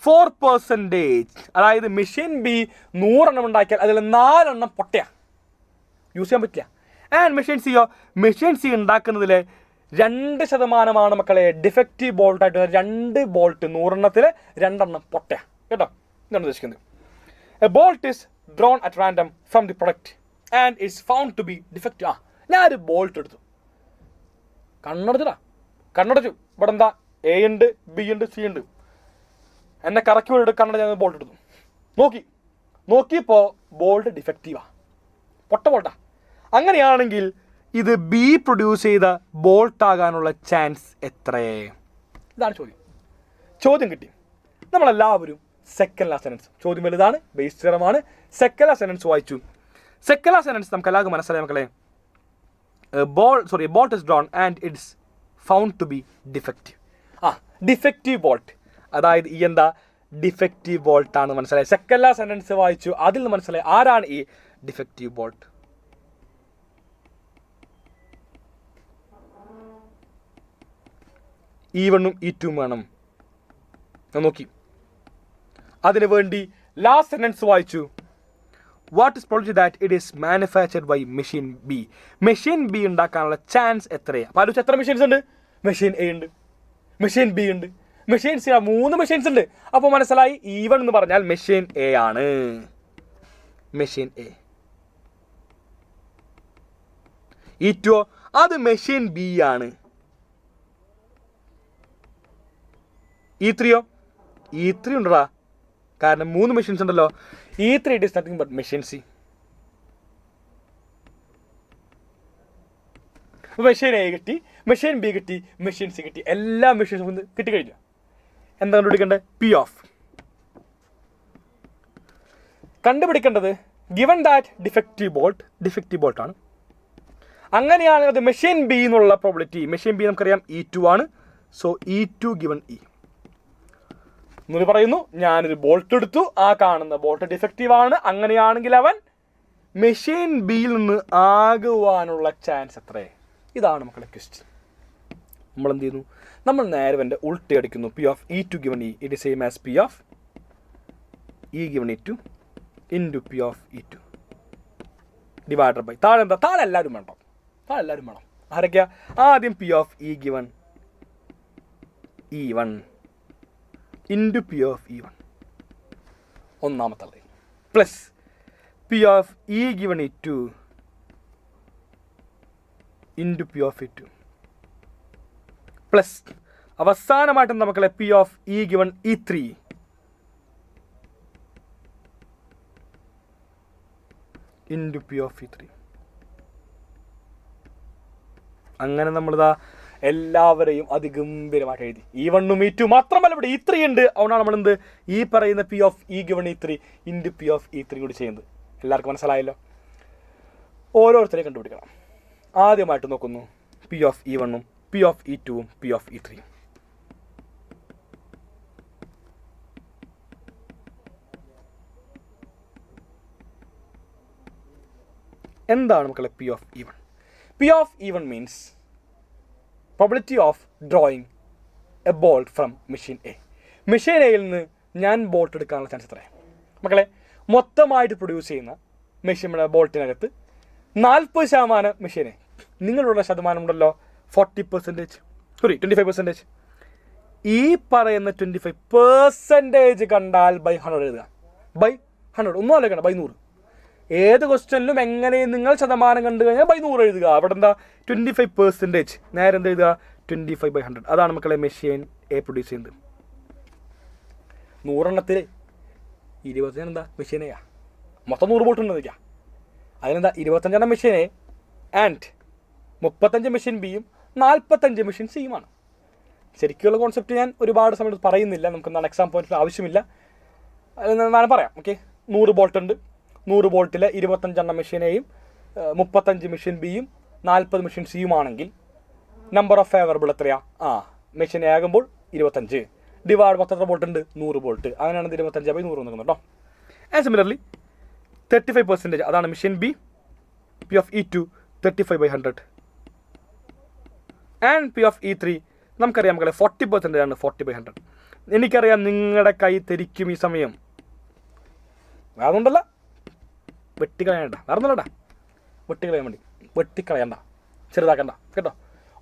4%. അതായത് മെഷീൻ ബി 100 എണ്ണം ഉണ്ടാക്കിയാൽ അതിൽ 4 എണ്ണം പൊട്ട, യൂസ് ചെയ്യാൻ പറ്റില്ല. ആൻഡ് മെഷീൻ സി ഉണ്ടാക്കുന്നതിൽ 2% മക്കളെ ഡിഫക്റ്റീവ് ബോൾട്ടായിട്ട് 2 ബോൾട്ട് 100 എണ്ണത്തിൽ 2 എണ്ണം പൊട്ട കേട്ടോ. ഇതാണ് ഉദ്ദേശിക്കുന്നത്. A bolt is drawn at random from the product and is found to be defect. ഞാനൊരു ബോൾട്ട് എടുത്തു, കണ്ണടച്ചു. ഇവിടെ എന്താ എ ഉണ്ട്, ബി ഉണ്ട്, സി ഉണ്ട്. എന്നെ കറക്കി വേണ്ടി കണ്ണട ഞാൻ ബോൾട്ട് എടുത്തു. നോക്കിയപ്പോൾ ബോൾട്ട് ഡിഫക്റ്റീവാ, പൊട്ട. അങ്ങനെയാണെങ്കിൽ ഇത് ബി പ്രൊഡ്യൂസ് ചെയ്ത ബോൾട്ടാകാനുള്ള ചാൻസ് എത്രയേ? ഇതാണ് ചോദ്യം കിട്ടി. നമ്മളെല്ലാവരും സെക്കൻഡ് ലാ സെൻറ്റൻസ്, ചോദ്യം വലുതാണ്, ബേസ് തിയറമാണ്. സെക്കൻഡ് ലാ സെൻറ്റൻസ് വായിച്ചു. സെക്കൻഡ് ലാ സെൻറ്റൻസ് നമുക്ക് എല്ലാവർക്കും മനസ്സിലായി മക്കളെ. Bolt is drawn and it's found to be defective. Defective bolt, അതായത് ഈ എന്താ ഡിഫക്റ്റീവ് ബോൾട്ടാണെന്ന് മനസ്സിലായി. സെക്കൻഡ് ലാ സെൻറ്റൻസ് വായിച്ചു, അതിൽ നിന്ന് മനസ്സിലായി ആരാണ് ഈ ഡിഫക്റ്റീവ് ബോൾട്ട്. E1 E2 വേണം. നോക്കി, അതിനു വേണ്ടി ലാസ്റ്റ് സെന്റൻസ് വായിച്ചു. What is probability that it is manufactured by machine B. Machine B ഉണ്ടാക്കാനുള്ള ചാൻസ് എത്രയാണ്? അപ്പോൾ ആലോചിച്ച് എത്ര മെഷീൻസ് ഉണ്ട്? മെഷീൻ എ ഉണ്ട്, മെഷീൻ ബി ഉണ്ട്, മെഷീൻ സി. 3 മെഷീൻസ് ഉണ്ട്. അപ്പോൾ മനസ്സിലായി E1 എന്ന് പറഞ്ഞാൽ മെഷീൻ എ ആണ്. Machine A. E2 അത് മെഷീൻ ബി ആണ്. E3 E3 ഉണ്ടടാ, കാരണം 3 മെഷീൻസ് ഉണ്ടല്ലോ. E3 it is nothing but machine C. Machine A കിട്ടി, മെഷീൻ ബി കിട്ടി, മെഷീൻ സി കിട്ടി. എല്ലാ മെഷീൻസും കിട്ടിക്കഴിഞ്ഞു. എന്താ കണ്ടുപിടിക്കേണ്ടത്? P of. കണ്ടുപിടിക്കേണ്ടത് ഗിവൺ ദാറ്റ് ഡിഫക്റ്റീവ് ബോൾട്ടാണ്. അങ്ങനെയാണെങ്കിൽ അത് മെഷീൻ ബി എന്നുള്ള പ്രോബിലിറ്റി. മെഷീൻ ബി നമുക്കറിയാം E2 ആണ്. So E2 given E. എന്നൊരു പറയുന്നു, ഞാനൊരു ബോൾട്ട് എടുത്തു, ആ കാണുന്ന ബോൾട്ട് ഡിഫക്റ്റീവ് ആണ്. അങ്ങനെയാണെങ്കിൽ അവൻ മെഷീൻ ബിയിൽ നിന്ന് ആകുവാനുള്ള ചാൻസ് എത്രയേ? ഇതാണ് മക്കളെ ക്വസ്റ്റ്യൻ. നമ്മൾ എന്ത് ചെയ്യുന്നു? നമ്മൾ നേരെ എൻ്റെ ഉൾട്ടി അടിക്കുന്നു. P of E2 given E it is same as P of E given E2 into P of E2 divided by താഴെ എന്താ? താഴെ എല്ലാവരും വേണം. ആരൊക്കെയാ? ആദ്യം P of E given E1 into P of E1 ഒന്നാമത്തെ line plus P of E given E2 into P of E2 plus അവസാനമായിട്ട് നമുക്കുള്ള P of E given E3 into P of E3. അങ്ങനെ നമ്മളിതാ എല്ലാവരെയും അതിഗംഭീരമായിട്ട് എഴുതി. E1 E2 മാത്രമല്ല, ഇവിടെ E3 ഉണ്ട്. അതുകൊണ്ടാണ് നമ്മളെന്ത് ഈ പറയുന്ന P of E given E3 into P of E3 കൂടി ചെയ്യുന്നത്. എല്ലാവർക്കും മനസ്സിലായല്ലോ. ഓരോരുത്തരെയും കണ്ടുപിടിക്കണം. ആദ്യമായിട്ട് നോക്കുന്നു P of E1, P of E2, P of E3. എന്താണ് മക്കളെ P of E1? P of E1 means probability of drawing a bolt from machine A. Machine എയിൽ നിന്ന് ഞാൻ ബോൾട്ട് എടുക്കാനുള്ള ചാൻസ് എത്രയാണ് മക്കളെ? മൊത്തമായിട്ട് പ്രൊഡ്യൂസ് ചെയ്യുന്ന മെഷീൻ ബോൾട്ടിനകത്ത് 40% മെഷീനെ നിങ്ങളുടെ ശതമാനം ഉണ്ടല്ലോ 40%, സോറി 25%. ഈ പറയുന്ന 25% കണ്ടാൽ ബൈ 100 എഴുതുക. ബൈ 100 ഒന്നും ആലോചിക്കണം, ബൈ 100. ഏത് ക്വസ്റ്റ്യനിലും എങ്ങനെയും നിങ്ങൾ ശതമാനം കണ്ടു കഴിഞ്ഞാൽ ബൈ 100 എഴുതുക. അവിടെ എന്താ 25%, നേരെ എന്ത് എഴുതുക 25/100. അതാണ് മക്കളെ മെഷീൻ എ പ്രൊഡ്യൂസ് ചെയ്യുന്നത്. 100 20 എന്താ മെഷീൻ എയാ, മൊത്തം 100 ബോൾട്ട് ഉണ്ടെന്ന് വയ്ക്കുക. അതിനെന്താ 25 മെഷീൻ എ ആൻഡ് 35 മെഷീൻ ബിയും 45 മെഷീൻ സിയുമാണ്. ശരിക്കുള്ള കോൺസെപ്റ്റ് ഞാൻ ഒരുപാട് സമയത്ത് പറയുന്നില്ല, നമുക്ക് എന്താണ് എക്സാം പോയിന്റിൽ ആവശ്യമില്ല, ഞാൻ പറയാം. ഓക്കെ, 100 ബോൾട്ട് ഉണ്ട്. 100 ബോൾട്ടിൽ 25 മെഷീൻ എയും 35 മെഷീൻ ബിയും 40 മെഷീൻ സിയുമാണെങ്കിൽ നമ്പർ ഓഫ് ഫേവറബിൾ എത്രയാ? മെഷീൻ എ ആകുമ്പോൾ 25 ഡിവൈഡ് 10 ബോൾട്ട് ഉണ്ട് 100 ബോൾട്ട്, അങ്ങനെയാണ് 25/100 നിൽക്കുന്നത് കേട്ടോ. ആൻഡ് സിമിലർലി 35% അതാണ് machine B, P of E2 35/100 and P of E3 നമുക്കറിയാം മക്കളെ 40% ആണ് 40/100. എനിക്കറിയാം നിങ്ങളുടെ കൈ തെരിക്കും ഈ സമയം, വേറൊന്നുണ്ടല്ല, വെട്ടിക്കളയണ്ട, വേറൊന്നുമല്ലടാ, വെട്ടിക്കളയാൻ വേണ്ടി, വെട്ടിക്കളയണ്ട, ചെറുതാക്കണ്ട കേട്ടോ.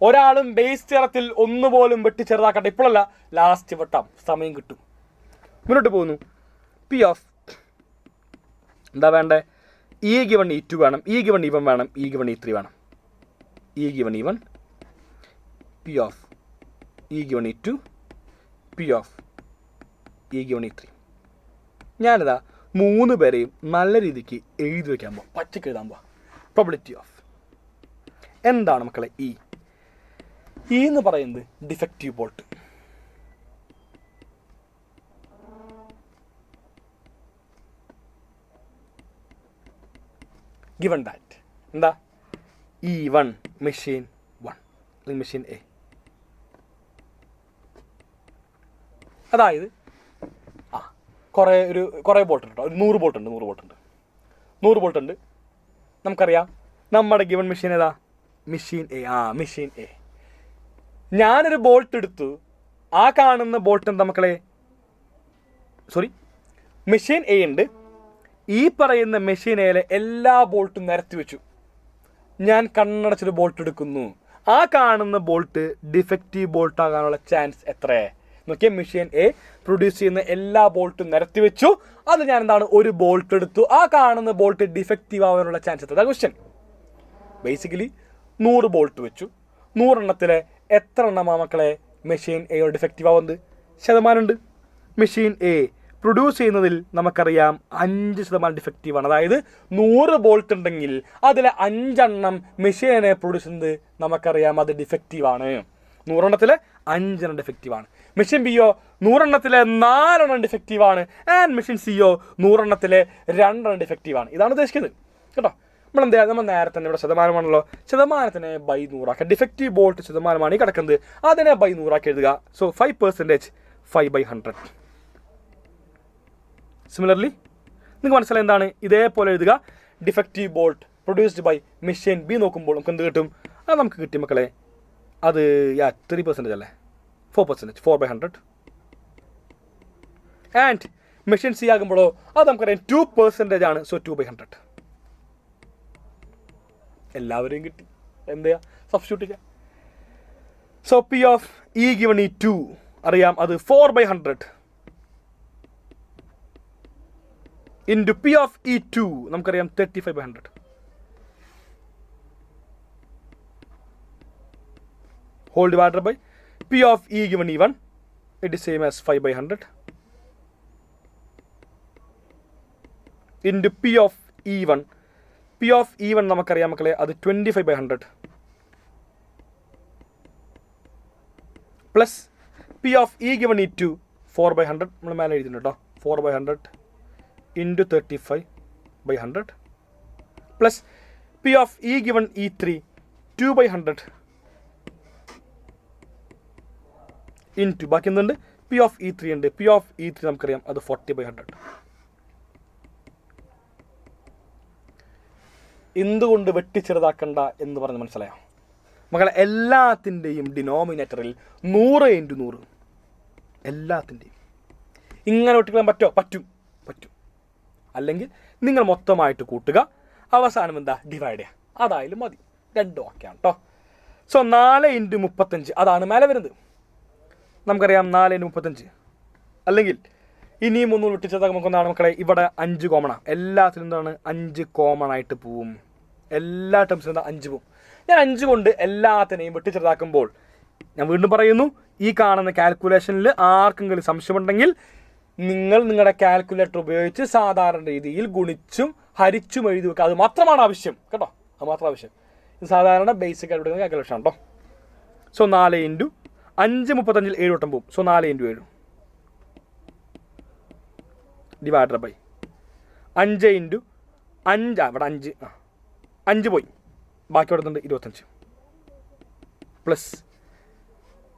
ഒരാളും ബേസ് തലത്തിൽ ഒന്നുപോലും വെട്ടി ചെറുതാക്കണ്ട, ഇപ്പോഴല്ല, ലാസ്റ്റ് വെട്ടാം, സമയം കിട്ടും. മുന്നോട്ട് പോകുന്നു. പി ഓഫ് എന്താ വേണ്ടേ? E given E2 വേണം, E given E1 വേണം, E given E3 വേണം. E given E1, P of E given E2, P of E given E3. ഞാനിതാ 3 പേരെയും നല്ല രീതിക്ക് എഴുതി വയ്ക്കാൻ പോവാം, പച്ചക്ക് എഴുതാൻ പോവാം. പ്രോബിലിറ്റി ഓഫ് എന്താണ് മക്കളെ? ഇ എന്ന് പറയുന്നത് ഡിഫക്റ്റീവ് ബോൾട്ട്. ഗിവൺ ദാറ്റ് എന്താ? E1 മെഷീൻ 1 അല്ലെങ്കിൽ മെഷീൻ എ, അതായത് കുറേ ബോൾട്ട് ഉണ്ട് കേട്ടോ. 100 ബോൾട്ട് ഉണ്ട്. 100 ബോൾട്ട് ഉണ്ട്. നമുക്കറിയാം നമ്മുടെ ഗിവൺ മെഷീൻ ഏതാ? Machine A. Machine A. ഞാനൊരു ബോൾട്ട് എടുത്തു, ആ കാണുന്ന ബോൾട്ട് എന്താ മക്കളെ? സോറി, മെഷീൻ എ ഉണ്ട്. ഈ പറയുന്ന മെഷീൻ എയിലെ എല്ലാ ബോൾട്ടും നിരത്തി വെച്ചു. ഞാൻ കണ്ണടച്ചൊരു ബോൾട്ട് എടുക്കുന്നു, ആ കാണുന്ന ബോൾട്ട് ഡിഫക്റ്റീവ് ബോൾട്ട് ആകാനുള്ള ചാൻസ് എത്രയാണ് നോക്കിയാൽ? മെഷീൻ എ പ്രൊഡ്യൂസ് ചെയ്യുന്ന എല്ലാ ബോൾട്ടും നിരത്തി വെച്ചു, അത് ഞാൻ എന്താണ് ഒരു ബോൾട്ട് എടുത്തു, ആ കാണുന്ന ബോൾട്ട് ഡിഫക്റ്റീവ് ആവാനുള്ള ചാൻസ് എത്ര? ക്വസ്റ്റ്യൻ. ബേസിക്കലി 100 ബോൾട്ട് വെച്ചു, 100 എണ്ണത്തിലെ എത്ര എണ്ണമാ മക്കളെ മെഷീൻ എയോ ഡിഫക്റ്റീവ് ആവുന്നത്? ശതമാനമുണ്ട്. മെഷീൻ എ പ്രൊഡ്യൂസ് ചെയ്യുന്നതിൽ നമുക്കറിയാം 5% ഡിഫക്റ്റീവാണ്. അതായത് 100 ബോൾട്ട് ഉണ്ടെങ്കിൽ അതിലെ 5 എണ്ണം മെഷീനെ പ്രൊഡ്യൂസ് ചെയ്യുന്നത് നമുക്കറിയാം, അത് ഡിഫക്റ്റീവാണ്. 100 എണ്ണത്തിലെ 5 എണ്ണം ഡിഫക്റ്റീവാണ്. മെഷീൻ ബിയോ 100 എണ്ണത്തിലെ 4 എണ്ണം ഡിഫക്റ്റീവാണ്. ആൻഡ് മെഷീൻ സിയോ 100 എണ്ണത്തിലെ 2 എണ്ണം ഡിഫക്റ്റീവാണ്. ഇതാണ് ഉദ്ദേശിക്കുന്നത് കേട്ടോ. നമ്മൾ നേരെ തന്നെ ഇവിടെ ശതമാനമാണല്ലോ, ശതമാനത്തിനെ ബൈ 100 ആക്കുക. ഡിഫക്റ്റീവ് ബോൾട്ട് ശതമാനമാണ് ഈ കിടക്കുന്നത്, അതിനെ ബൈ 100 ആക്കി എഴുതുക. സോ 5% 5/100. സിമിലർലി നിങ്ങൾക്ക് മനസ്സിലായി എന്താണ്? ഇതേപോലെ എഴുതുക. Defective bolt produced by machine B നോക്കുമ്പോൾ നമുക്ക് എന്ത് കിട്ടും? അത് നമുക്ക് കിട്ടി മക്കളെ, അത് 3% അല്ലേ, 4%, 4/100. ആൻഡ് മെഷീൻ സി ആകുമ്പോഴോ അത് നമുക്കറിയാം 2% ആണ്. സോ 2/100. എല്ലാവരെയും കിട്ടി, എന്താ സബ്സ്റ്റിറ്റ്യൂട്ട് ചെയ്യാം. So P of E given E2 അറിയാം, അത് 4/100 ഇൻറ്റു പി ഓഫ് E2 നമുക്കറിയാം 35/100 whole divided by P of E given E1, it is same as 5/100 into P of E1. P of E1 നമുക്കറിയാം മക്കളെ, അത് 25/100 plus P of E given E2 4/100. നമ്മൾ മേലെ എഴുതിയിട്ടുണ്ട് കേട്ടോ, 4/100 into 35/100 plus P of E given E3 2/100 into ബാക്കി എന്തുണ്ട്? P of E3 ഉണ്ട്. പി ഓഫ് E3 നമുക്കറിയാം, അത് 40/100. എന്തുകൊണ്ട് വെട്ടിച്ചെറുതാക്കണ്ട എന്ന് പറഞ്ഞ് മനസ്സിലായോ മക്കളെ? എല്ലാത്തിൻ്റെയും ഡിനോമിനേറ്ററിൽ 100 × 100, എല്ലാത്തിൻ്റെയും ഇങ്ങനെ ഒട്ടിക്കളയാൻ പറ്റുമോ? പറ്റും. അല്ലെങ്കിൽ നിങ്ങൾ മൊത്തമായിട്ട് കൂട്ടുക, അവസാനം എന്താ ഡിവൈഡ് ചെയ്യുക, അതായാലും മതി. രണ്ടും ഓക്കെയാണ് കേട്ടോ. സോ 4 × 35 അതാണ് മേലെ വരുന്നത്. നമുക്കറിയാം 4 × 35. അല്ലെങ്കിൽ ഇനിയും ഒന്നും ഒട്ടിച്ചത് നമുക്കൊന്നാണ് മക്കളെ, ഇവിടെ 5 കോമണാണ്. എല്ലാത്തിനും എന്താണ് 5 കോമൺ ആയിട്ട് പോവും. എല്ലാ ടേംസിനും എന്താ 5 പോവും. ഞാൻ 5 കൊണ്ട് എല്ലാത്തിനെയും വെട്ടിച്ചെറുതാക്കുമ്പോൾ ഞാൻ വീണ്ടും പറയുന്നു, ഈ കാണുന്ന കാൽക്കുലേഷനിൽ ആർക്കെങ്കിലും സംശയമുണ്ടെങ്കിൽ നിങ്ങൾ നിങ്ങളുടെ കാൽക്കുലേറ്റർ ഉപയോഗിച്ച് സാധാരണ രീതിയിൽ ഗുണിച്ചും ഹരിച്ചും എഴുതി വെക്കുക. അത് മാത്രമാണ് ആവശ്യം കേട്ടോ, അത് മാത്രം ആവശ്യം. ഇത് സാധാരണ ബേസിക് ആയിട്ട് കാൽക്കുലേഷൻ ആണ് കേട്ടോ. സോ 4 × 5 35 7 വട്ടം പോവും. സോ 4 × 7 ഡിവൈഡഡ് ബൈ 5 × 5 ഇവിടെ 5 പോയി, ബാക്കി കൊടുത്തുണ്ട് 25 പ്ലസ്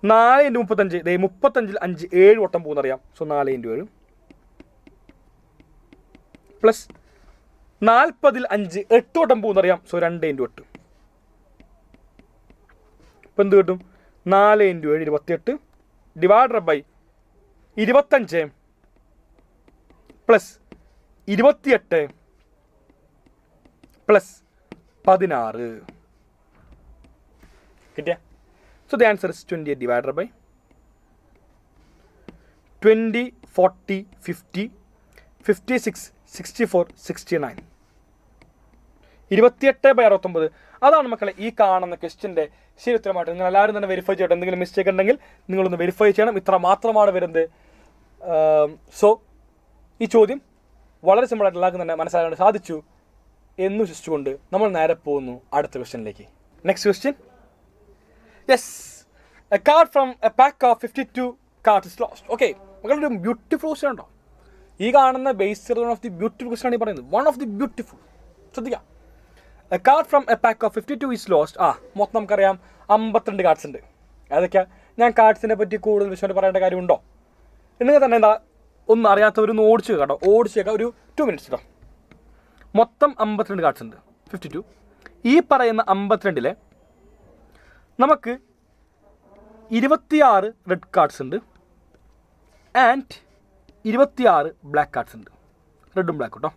4 × 35 35 5 7 വട്ടം പോകുന്നറിയാം. സോ 4 × 7 പ്ലസ് 40 5 8 വട്ടം പോകുന്നറിയാം. സോ 2 × 8. ഇപ്പം എന്ത് കിട്ടും? 4 × 7 28 ഡിവൈഡഡ് ബൈ 25 പ്ലസ് 28 പ്ലസ് 16 കിട്ടിയ? So the answer is 28 divided by 20, 40, 50, 56, 64, 69. 28/69 അതാണ് മക്കളെ ഈ കാണുന്ന ക്വസ്റ്റ്യൻ്റെ ശരി ഉത്തരമായിട്ട്. നിങ്ങൾ എല്ലാവരും തന്നെ വെരിഫൈ ചെയ്യട്ടെ. എന്തെങ്കിലും മിസ്റ്റേക്ക് ഉണ്ടെങ്കിൽ നിങ്ങളൊന്ന് വെരിഫൈ ചെയ്യണം. ഇത്ര മാത്രമാണ് വരുന്നത്. സോ ഈ ചോദ്യം വളരെ സിമ്പിളായിട്ട് എല്ലാവർക്കും തന്നെ മനസ്സിലാക്കാൻ സാധിച്ചു എന്ന് വിശ്വസിച്ചുകൊണ്ട് നമ്മൾ നേരെ പോകുന്നു അടുത്ത ക്വസ്റ്റ്യനിലേക്ക്. Next question. Yes, a card from a pack of 52 cards is lost. Okay, മക്കളുടെ ഒരു ബ്യൂട്ടിഫുൾ ക്വസ്റ്റ്യൻ ഉണ്ടോ? ഈ കാണുന്ന base one of the beautiful question ആണ് ഈ പറയുന്നത്. One of the beautiful. ശ്രദ്ധിക്കാം. A card from a pack of 52 is lost. മൊത്തം നമുക്കറിയാം 52 കാർഡ്സ് ഉണ്ട്. അതൊക്കെയാ. ഞാൻ കാർഡ്സിനെ പറ്റി കൂടുതൽ വിഷയം പറയേണ്ട കാര്യമുണ്ടോ? നിങ്ങൾ തന്നെ എന്താ ഒന്നും അറിയാത്തവരൊന്ന് ഓടിച്ച് കേട്ടോ, ഓടിച്ചേക്കാം ഒരു 2 minutes കേട്ടോ. മൊത്തം 52 കാർഡ്സ് ഉണ്ട്. 52. ഈ പറയുന്ന 52-ലെ നമുക്ക് 26 റെഡ് കാർഡ്സ് ഉണ്ട് ആൻഡ് 26 ബ്ലാക്ക് കാർഡ്സ് ഉണ്ട്. റെഡും ബ്ലാക്കും കേട്ടോ.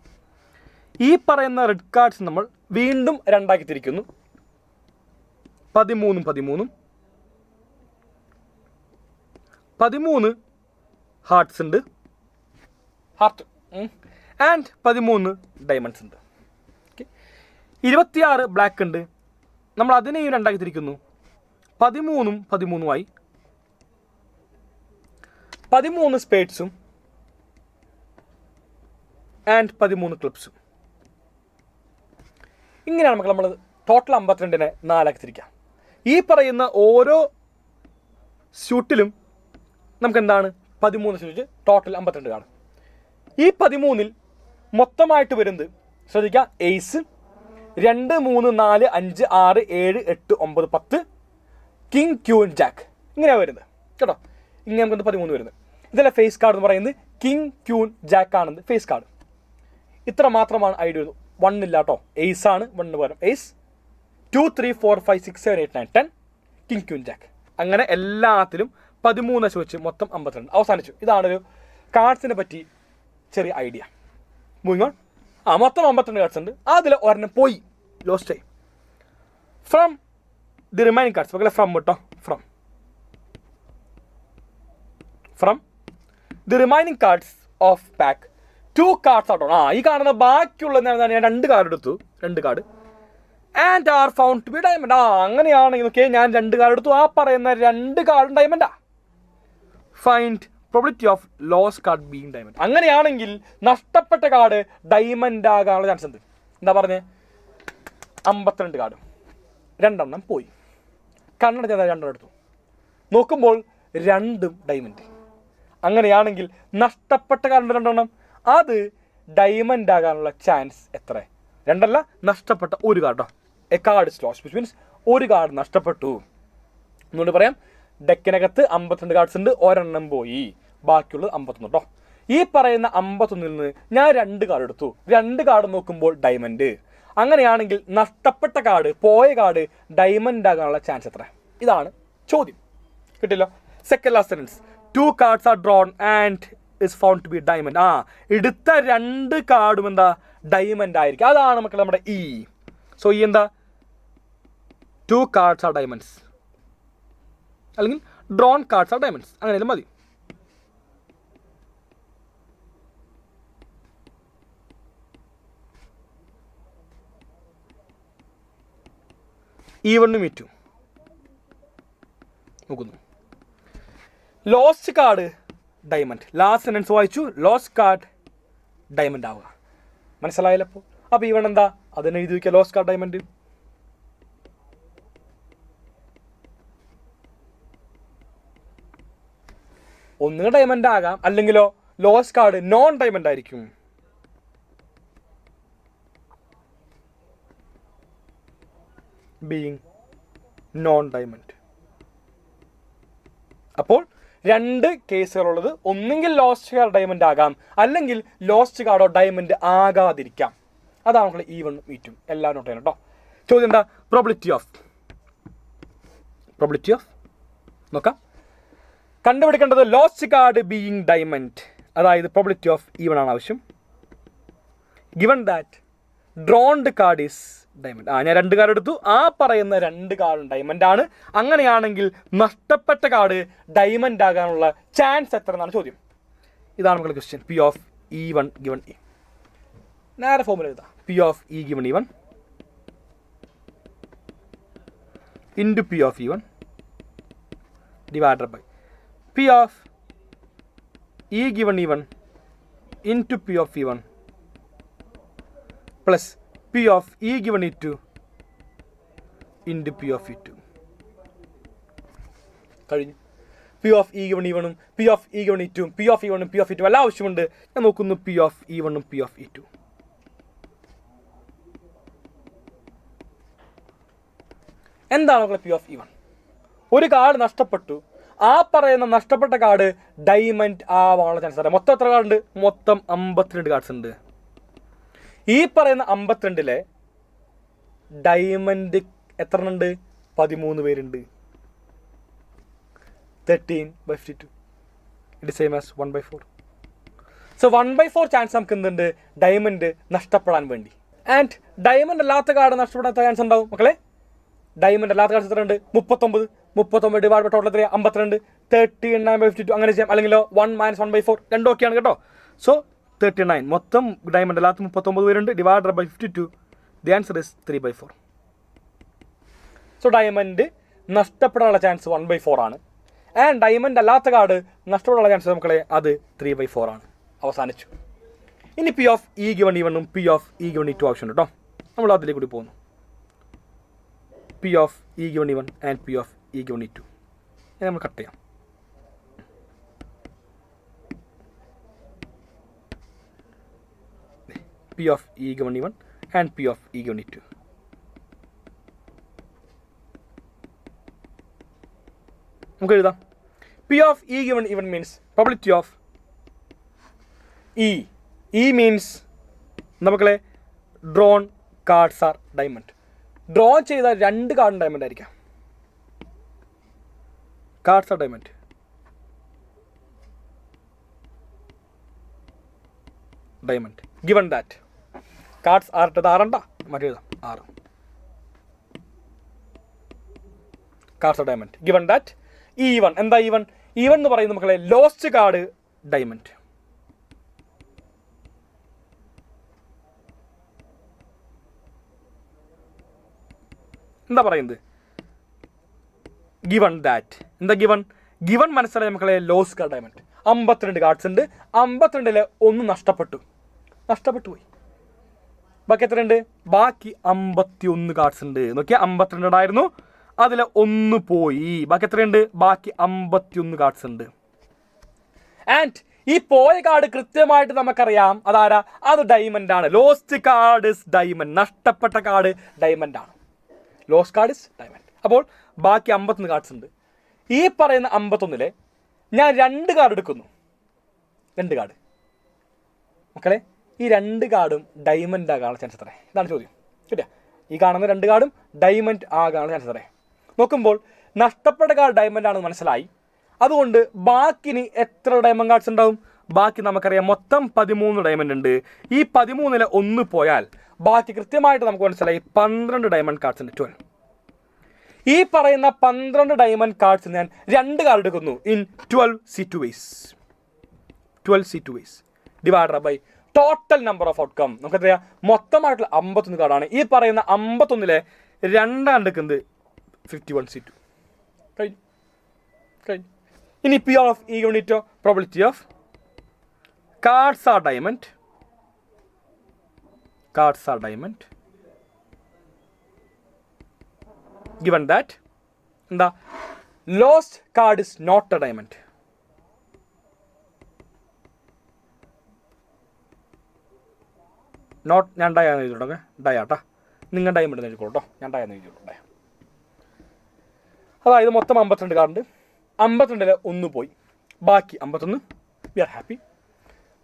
ഈ പറയുന്ന റെഡ് കാർഡ്സ് നമ്മൾ വീണ്ടും രണ്ടാക്കി തിരിക്കുന്നു. 13 13 13 ഹാർട്ട്സ് ഉണ്ട്, ഹാർട്ട് ആൻഡ് 13 ഡയമണ്ട്സ് ഉണ്ട്. ഓക്കെ, 26 ബ്ലാക്ക് ഉണ്ട്. നമ്മൾ അതിനെയും രണ്ടാക്കി തിരിക്കുന്നു. 13 13 13 സ്പേഡ്സും ആൻഡ് 13 ക്ലിപ്സും. ഇങ്ങനെയാണ് നമുക്ക് നമ്മൾ ടോട്ടൽ 52-നെ 4 തിരിക്കാം. ഈ പറയുന്ന ഓരോ സ്യൂട്ടിലും നമുക്ക് എന്താണ് 13 സ്യൂട്ട്, ടോട്ടൽ 52 കാണും. ഈ 13-ൽ മൊത്തമായിട്ട് വരുന്നത് ശ്രദ്ധിക്കുക, എയ്സ് 2 3 4 5 6 7 8 9 10 കിങ് ക്യൂൻ ജാക്ക് ഇങ്ങനെയാണ് വരുന്നത് കേട്ടോ. ഇങ്ങനെ നമുക്ക് 13 വരുന്നത്. ഇതല്ല ഫേസ് കാർഡ് എന്ന് പറയുന്നത്. കിങ് ക്യൂൻ ജാക്ക് ആണെന്ന് ഫേസ് കാർഡ്. ഇത്ര മാത്രമാണ് ഐഡിയ. 1 ഇല്ല കേട്ടോ. എയ്സ് ആണ് 1 പകരം എയ്സ്. 2 3 4 5 6 7 8 9 10 king queen Jack. അങ്ങനെ എല്ലാത്തിലും 13 വെച്ച് മൊത്തം 52 അവസാനിച്ചു. ഇതാണൊരു കാർഡ്സിനെ പറ്റി ചെറിയ ഐഡിയ. Moving on. മൊത്തം 52 കാർഡ്സ് ഉണ്ട്. അതിൽ ഒരെണ്ണം പോയി, ലോസ്റ്റ് ആയി. ഫ്രം ദി റിമൈനിങ് കാർഡ്സ് മക്കളെ, ഫ്രം കേട്ടോ, from the remaining cards of pack 2 cards ആട്ടോ. ഈ കാണുന്ന ബാക്കിയുള്ള ഞാൻ 2 കാർഡ് എടുത്തു, 2 card and are found to be diamond. അങ്ങനെയാണെങ്കിൽ ഓക്കെ, ഞാൻ 2 കാർഡ് എടുത്തു. ആ പറയുന്ന 2 കാർഡും ഡയമണ്ടാ. Find probability of lost card being diamond. അങ്ങനെയാണെങ്കിൽ നഷ്ടപ്പെട്ട കാർഡ് ഡയമണ്ട് ആകാനുള്ള ചാൻസ് ഉണ്ട്. എന്താ പറഞ്ഞേ? 52 കാർഡും 2 എണ്ണം പോയി. കണ്ണട 2 എണ്ണം എടുത്തു. നോക്കുമ്പോൾ 2ഉം ഡയമണ്ട്. അങ്ങനെയാണെങ്കിൽ നഷ്ടപ്പെട്ട കാർഡ് 2 എണ്ണം, അത് ഡയമണ്ട് ആകാനുള്ള ചാൻസ് എത്ര? 2 അല്ല, നഷ്ടപ്പെട്ട 1 കാർഡോ. A card is lost, which means 1 card നഷ്ടപ്പെട്ടു. എന്നുകൊണ്ട് പറയാം, ഡെക്കിനകത്ത് 52 കാർഡ്സ് ഉണ്ട്, ഒരെണ്ണം പോയി, ബാക്കിയുള്ളത് 51 കേട്ടോ. ഈ പറയുന്ന 51-ൽ നിന്ന് ഞാൻ 2 കാർഡ് എടുത്തു. 2 കാർഡ് നോക്കുമ്പോൾ ഡയമണ്ട്. അങ്ങനെയാണെങ്കിൽ നഷ്ടപ്പെട്ട കാർഡ്, പോയ കാർഡ് ഡയമണ്ട് ആകാനുള്ള ചാൻസ് എത്ര? ഇതാണ് ചോദ്യം. കിട്ടില്ല. Second last sentence. 2 cards are drawn and is found to be diamond. എടുത്ത 2 കാർഡും എന്താ ഡയമണ്ട് ആയിരിക്കും. അതാണ് മക്കളെ നമ്മുടെ ഇ. സോ ഈ എന്താ 2 cards ആർ ഡയമണ്ട്സ്, അല്ലെങ്കിൽ ഡ്രോൺ കാർഡ്സ് ആർ ഡയമണ്ട്സ്, അങ്ങനെയും മതി. E1 E2 നോക്കുന്നു. Lost card diamond. Last sentence വായിച്ചു, ലോസ്റ്റ് കാർഡ് ഡയമണ്ട് ആവുക. മനസ്സിലായല്ലോ? അപ്പോൾ E1 എന്താ? അതിനെ എഴുതി വയ്ക്കുക, ലോസ്റ്റ് കാർഡ് ഡയമണ്ട്. ഒന്നുകിൽ ഡയമണ്ട് ആകാം, അല്ലെങ്കിലോ ലോസ്റ്റ് കാർഡ് നോൺ ഡയമണ്ട് ആയിരിക്കും. Being non diamond. അപ്പോൾ 2 കേസുകളുള്ളത്, ഒന്നെങ്കിൽ ലോസ്റ്റ് കാർഡ് ഡയമണ്ട് ആകാം, അല്ലെങ്കിൽ ലോസ്റ്റ് കാർഡോ ഡയമണ്ട് ആകാതിരിക്കാം. അതാണ് നമ്മൾ E1 E2 എല്ലാം നോട്ട് ചെയ്യണം കേട്ടോ. ചോദ്യം എന്താ? പ്രോബിലിറ്റി ഓഫ് നോക്കാം. കണ്ടുപിടിക്കേണ്ടത് ലോസ്റ്റ് കാർഡ് ബീയിങ് ഡയമണ്ട്, അതായത് പ്രോബിലിറ്റി ഓഫ് E1 ആണ് ആവശ്യം. Given that drawn card is diamond. ഞാൻ 2 കാർഡ് എടുത്തു, ആ പറയുന്ന 2 കാർഡും ഡയമണ്ട് ആണ്. അങ്ങനെയാണെങ്കിൽ നഷ്ടപ്പെട്ട കാർഡ് ഡയമണ്ട് ആകാനുള്ള ചാൻസ് എത്ര എന്നാണ് ചോദ്യം. ഇതാണ് നമ്മുടെ question. P of E1 given E. നേരെ ഫോർമുല എഴുതാം. P of E given E1 into P of E1 divided by P of E given E1 into P of E1 plus P of E given E2 into P of E2. കഴിഞ്ഞു. P of E given E1 ഉം P of E given E2 ഉം P of E1 ഉം P of E2 എല്ലാം ആവശ്യമുണ്ട്. ഞാൻ നോക്കുന്നു P of E1 ഉം P of E2. എന്താണ് മക്കളെ P of E1? ഒരു കാർഡ് നഷ്ടപ്പെട്ടു, ആ പറയുന്ന നഷ്ടപ്പെട്ട കാർഡ് ഡയമണ്ട് ആവാനുള്ള ചാൻസ് അറിയാം. മൊത്തം എത്ര കാർഡ് ഉണ്ട്? മൊത്തം 52 കാർഡ്സ് ഉണ്ട്. ഈ പറയുന്ന 52-ലെ ഡയമണ്ട് എത്ര ഉണ്ട്? 13 പേരുണ്ട്. 13/52. It same as 1/4. So 1/4 chance നമുക്ക് എന്തുണ്ട്? ഡയമണ്ട് നഷ്ടപ്പെടാൻ വേണ്ടി. ആൻഡ് ഡയമണ്ട് അല്ലാത്ത കാർഡ് നഷ്ടപ്പെടാൻ ചാൻസ് ഉണ്ടാവും മക്കളെ. ഡയമണ്ട് അല്ലാത്ത കാർഡ് എത്ര ഉണ്ട്? 39 ഡിവൈഡ് ബൈ ടോട്ടൽ എത്രയാണ്? 52. 39/52 അങ്ങനെ ചെയ്യാം. അല്ലെങ്കിലോ 1 - 1/4 രണ്ടും ഒക്കെയാണ് കേട്ടോ. സോ 39 മൊത്തം ഡയമണ്ട് അല്ലാത്ത 39 പേരുണ്ട്. Divided by 52. The answer is 3/4. So diamond നഷ്ടപ്പെടാനുള്ള ചാൻസ് 1/4 ആണ്. ആൻഡ് ഡയമണ്ട് അല്ലാത്ത കാർഡ് നഷ്ടപ്പെടാനുള്ള ചാൻസ് മക്കളെ അത് 3/4 ആണ്. അവസാനിച്ചു. ഇനി P of E given E1 ഉം P of E given E2 ആവശ്യമുണ്ട് കേട്ടോ. നമ്മൾ അതിലേക്ക് കൂടി പോകുന്നു. P of E given E1 and P of E given E2 നമ്മൾ കട്ട് ചെയ്യാം. P of E given E1 and P of E given E2. നമുക്ക് എഴുതാം. P of E given E1 means probability of E. E means നമുക്കളെ drawn cards are diamond. Draw ചെയ്ത 2 card diamond ആയിരിക്കാം. Cards are diamond. Diamond given that cards are ഇട്ടത് 6 ഉണ്ടാ മറ്റേതാ 6 cards of diamond. Given that E1 എന്താ E1 എന്ന് പറയുന്നത് മക്കളെ ലോസ്റ്റ് കാർഡ് ഡയമണ്ട്. എന്താ പറയുന്നത്? ഗിവൺ ദാറ്റ് എന്താ ഗിവൺ മനസ്സിലായി മക്കളെ ലോസ്റ്റ് കാർഡ് ഡയമണ്ട്. 52 കാർഡ്സ് ഉണ്ട്. 52-ൽ 1 നഷ്ടപ്പെട്ടു പോയി. ബാക്കി എത്രയുണ്ട്? ബാക്കി 51 കാർഡ്സ് ഉണ്ട്. നോക്കിയാൽ 52 ഉണ്ടായിരുന്നു, അതിൽ 1 പോയി. ബാക്കി എത്രയുണ്ട്? ബാക്കി 51 കാർഡ്സ് ഉണ്ട്. ആൻഡ് ഈ പോയ കാർഡ് കൃത്യമായിട്ട് നമുക്കറിയാം അതാരാ? അത് ഡയമണ്ട് ആണ്. Lost card is diamond. നഷ്ടപ്പെട്ട കാർഡ് ഡയമണ്ട് ആണ്. Lost card is diamond. അപ്പോൾ ബാക്കി 51 കാർഡ്സ് ഉണ്ട്. ഈ പറയുന്ന 51-ലെ ഞാൻ 2 കാർഡ് എടുക്കുന്നു. 2 കാർഡ് മക്കളെ, ഈ 2 കാർഡും ഡയമണ്ട് ആകാനുള്ള ചാൻസ് എത്ര? ഇതാണ് ചോദ്യം. കിട്ടിയ ഈ കാണുന്ന 2 കാർഡും ഡയമണ്ട് ആകാനുള്ള ചാൻസ് എത്ര? നോക്കുമ്പോൾ നഷ്ടപ്പെട്ട കാർഡ് ഡയമണ്ട് ആണെന്ന് മനസ്സിലായി. അതുകൊണ്ട് ബാക്കി ഇനി എത്ര ഡയമണ്ട് കാർഡ്സ് ഉണ്ടാവും? ബാക്കി നമുക്കറിയാം മൊത്തം 13 ഡയമണ്ട് ഉണ്ട്. ഈ 13-ലെ 1 പോയാൽ ബാക്കി കൃത്യമായിട്ട് നമുക്ക് മനസ്സിലായി 12 ഡയമണ്ട് കാർഡ്സ് ഉണ്ട്. 12. ഈ പറയുന്ന 12 ഡയമണ്ട് കാർഡ്സ് ഞാൻ 2 കാർഡ് എടുക്കുന്നു in 12 C2 ways. 12 C2 ways divided by total number of outcome. നമുക്കറിയാം മൊത്തമായിട്ടുള്ള 51 കാർഡാണ്. ഈ പറയുന്ന 51-ലെ 2 എടുക്കുന്നത് 51 C2. കഴിഞ്ഞു. ഇനി P of E unit probability of cards are diamond. Given that the lost card is not a diamond. Not ഞാൻ ഡയാന്ന് എഴുതിയിട്ടുണ്ടോ? ഡയാട്ടാ, നിങ്ങൾ ഡയമണ്ട് എഴുതിക്കോട്ടോ, ഞാൻ ഡയാന്ന് എഴുതിയിട്ടുണ്ടേ. അതായത് മൊത്തം 52 കാർഡുണ്ട്. 52-ലെ 1 പോയി, ബാക്കി 51. We are happy.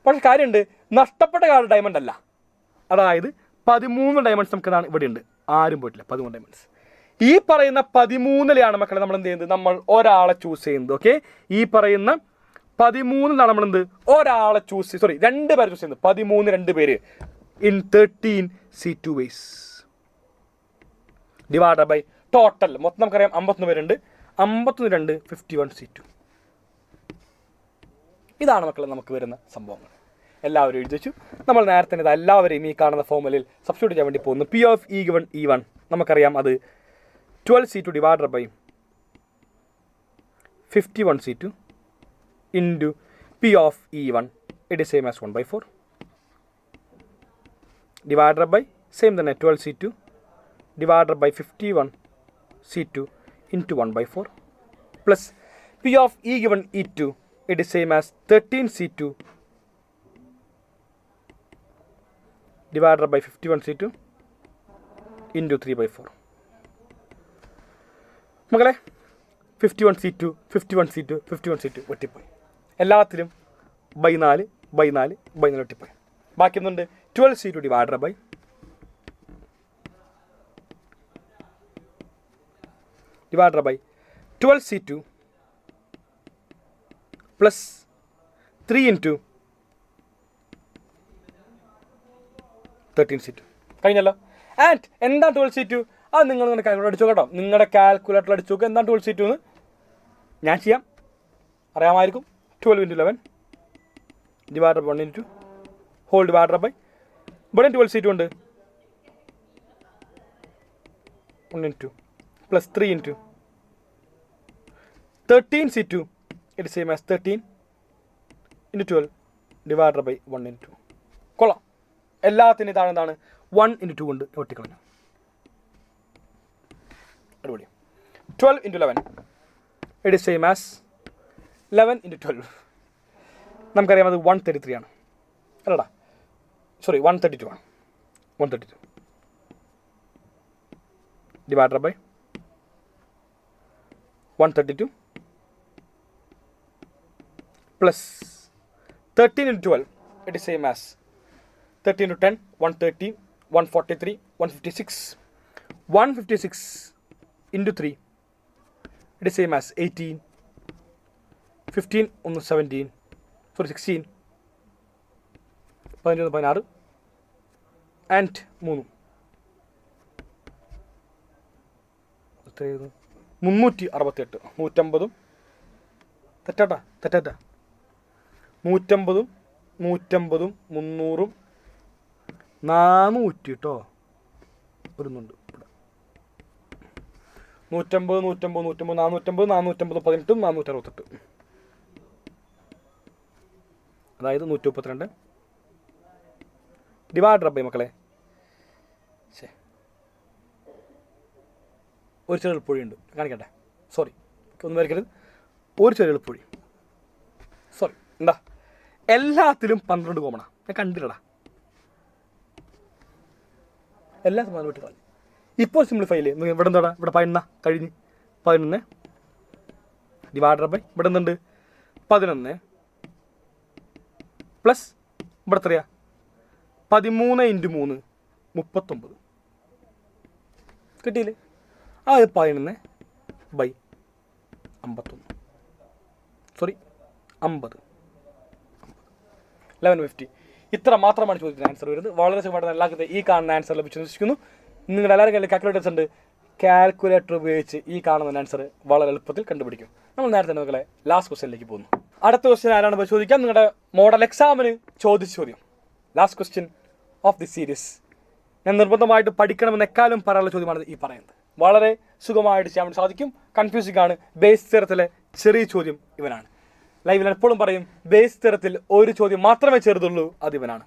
പക്ഷേ കാര്യമുണ്ട്, നഷ്ടപ്പെട്ട കാർഡ് ഡയമണ്ട് അല്ല. അതായത് 13 ഡയമണ്ട്സ് നമുക്ക് ഇവിടെ ഉണ്ട്, ആരും പോയിട്ടില്ല. 13 ഡയമണ്ട്സ്. ഈ പറയുന്ന 13-ലെയാണ് മക്കളെ നമ്മൾ എന്ത് ചെയ്യുന്നത്? നമ്മൾ ഒരാളെ ചൂസ് ചെയ്യുന്നത്. ഓക്കെ, ഈ പറയുന്ന 13-ലാണ് നമ്മൾ എന്ത് ഒരാളെ ചൂസ് ചെയ്ത്, സോറി 2 പേരെ ചൂസ് ചെയ്യുന്നത്. 13 2 പേര് in 13 C2 ways divided by total. മൊത്തം നമുക്കറിയാം 51 പേരുണ്ട്. 51 2 51 C2. ഇതാണ് മക്കളെ നമുക്ക് വരുന്ന സംഭവങ്ങൾ. എല്ലാവരും എഴുതി വെച്ചു. നമ്മൾ നേരത്തെ ഇത് എല്ലാവരെയും ഈ കാണുന്ന ഫോമുലിൽ സബ്സ്റ്റിറ്റ്യൂട്ട് ചെയ്യാൻ വേണ്ടി പോകുന്നു. P of E given E1 നമുക്കറിയാം അത് 12 C2 divided by 51 C2 into P of E1 it is same as 1/4 divided by same തന്നെ 12 C2 divided by 51 C2 into 1/4 plus P of E given E2 it is same as 13 C2 divided by 51 C2 into 3/4. മക്കളെ 51 C2 51 C2 51 C2 വെട്ടിപ്പോയി. എല്ലാത്തിലും by 4 വെട്ടിപ്പോയി. ബാക്കി ഒന്നുണ്ട് 12 C2 divided by 12 C2 plus 3 into 13 C2 കഴിഞ്ഞല്ലോ. And എന്താണ് 12 C2? അത് നിങ്ങൾ നിങ്ങളുടെ calculator അടിച്ചു കേട്ടോ. നിങ്ങളുടെ കാൽക്കുലേറ്റർ അടിച്ചു നോക്കുക എന്താണ് 12 C2 എന്ന്. ഞാൻ ചെയ്യാം, അറിയാമായിരിക്കും. 12 into 11 divided by 1 into whole divided by ഇവിടെ 12 C2 ഉണ്ട് 1 into plus 3 into 13 C2 it is same as 13 into 12 divided by 1 into 2. കൊള്ളാം. എല്ലാത്തിനും ഇതാണ് എന്താണ് 1 into 2 കൊണ്ട് ഒട്ടിക്കളഞ്ഞു. അടിപൊളി. 12 into 11 it is same as 11 into 12. നമുക്കറിയാം അത് 133 ആണ് അല്ലടാ, സോറി 132 ആണ്. 132 divided by 132 plus 13 into 12 it is same as 13 into 10 130 143 156 156 into 3 it is same as 18 15 on 17 sorry 16 15 16 and 3 368 150 തെറ്റാ 150 150 300 400 കേട്ടോ വരുന്നുണ്ട് ഇവിടെ. 150 150 150 450 450 18 468 അതായത് 132 ഡിവൈഡഡ് ബൈ മക്കളെ ഒരു ചെറിയ എളുപ്പുഴിയുണ്ട് കാണിക്കട്ടെ. സോറി ഒന്നും വരയ്ക്കരുത്. ഒരു ചെറിയ എളുപ്പുഴി. സോറി എന്താ എല്ലാത്തിലും 12 കോമണാ. ഞാൻ കണ്ടില്ലടാ. എല്ലാ സമാനം വിട്ട് കളഞ്ഞു. ഇപ്പോൾ സിംപ്ലിഫൈ ഇല്ലേ ഇവിടെ എന്താടാ ഇവിടെ 11 കഴിഞ്ഞ് 11 ഡിവൈഡഡ് ബൈ ഇവിടെ എന്തുണ്ട് 11 പ്ലസ് ഇവിടെ എത്രയാ 13 into 3 39 കിട്ടിയില്ലേ? ആ 11 ബൈ 51 സോറി 50 1150. ഇത്ര മാത്രമാണ് ചോദിക്കുന്ന ആൻസർ വരുന്നത്. വളരെ സുഖമായിട്ട് എല്ലാവർക്കും ഈ കാണുന്ന ആൻസർ ലഭിച്ചു വിശ്വസിക്കുന്നു. നിങ്ങളുടെ എല്ലാവരും കയ്യിൽ കാൽക്കുലേറ്റേഴ്സ് ഉണ്ട്. കാൽക്കുലേറ്റർ ഉപയോഗിച്ച് ഈ കാണുന്ന ആൻസർ വളരെ എളുപ്പത്തിൽ കണ്ടുപിടിക്കും. നമ്മൾ നേരത്തെ മക്കളെ ലാസ്റ്റ് ക്വസ്റ്റ്യനിലേക്ക് പോകുന്നു. അടുത്ത ക്വസ്റ്റ്യൻ ആരാണ് പരിശോധിക്കാം? നിങ്ങളുടെ മോഡൽ എക്സാമിന് ചോദിച്ച ചോദ്യം. Last question of the series. ഞാൻ നിർബന്ധമായിട്ട് പഠിക്കണമെന്ന് എക്കാലം പറയാനുള്ള ചോദ്യമാണ് ഈ പറയുന്നത്. വളരെ സുഖമായിട്ട് ചെയ്യാൻ വേണ്ടി സാധിക്കും. കൺഫ്യൂസിംഗ് ആണ്. ബേസ് തരത്തിലെ ചെറിയ ചോദ്യം ഇവനാണ്. ലൈവിൽ എപ്പോഴും പറയും ബേസ് തരത്തിൽ ഒരു ചോദ്യം മാത്രമേ ചെറുതുള്ളൂ, അത് ഇവനാണ്.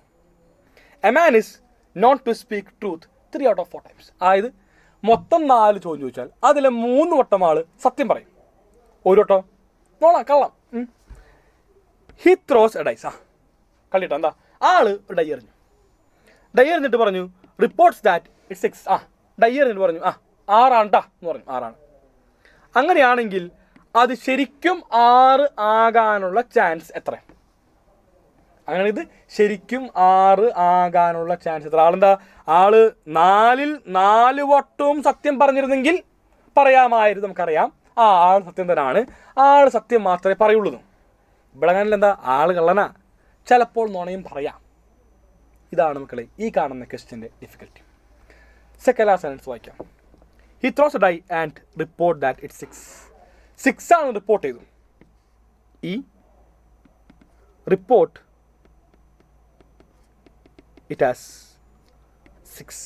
A man is not to speak truth 3 out of 4 times. അതായത് മൊത്തം 4 ചോദ്യം ചോദിച്ചാൽ അതിലെ 3 വട്ടം ആള് സത്യം പറയും, 1 വട്ടം കള്ളം. He throws a dice. കളിട്ടോ എന്താ ആള് ഒരു ഡൈ എറിഞ്ഞു. ഡൈ എറിഞ്ഞിട്ട് പറഞ്ഞു റിപ്പോർട്ട്സ് ദാറ്റ് ഇറ്റ്സ് 6. ഡൈ എറിഞ്ഞിട്ട് പറഞ്ഞു 6 ആണ് എന്ന് പറഞ്ഞു. 6 ആണ്. അങ്ങനെയാണെങ്കിൽ അത് ശരിക്കും 6 ആകാനുള്ള ചാൻസ് എത്ര? അങ്ങനെ ഇത് ശരിക്കും 6 ആകാനുള്ള ചാൻസ് എത്ര? ആളെന്താ ആള് 4-ൽ 4 വട്ടവും സത്യം പറഞ്ഞിരുന്നെങ്കിൽ പറയാമായിരുന്നു, നമുക്കറിയാം. ആൾ സത്യം തന്നെയാണ്, ആൾ സത്യം മാത്രമേ പറയുള്ളൂ. ഇവിടെ അങ്ങനെയല്ല, എന്താ ആള് കള്ളനാ, ചിലപ്പോൾ നുണയും പറയാം. ഇതാണ് മക്കളെ ഈ കാണുന്ന ക്വസ്റ്റ്യൻ്റെ ഡിഫിക്കൽറ്റി. സെക്കൻഡ് ലാസ്റ്റ് സെൻറ്റൻസ് വായിക്കാം. He throws a die and report that it's 6. 6 ആണ് റിപ്പോർട്ട് ചെയ്തു. ഈ report it has 6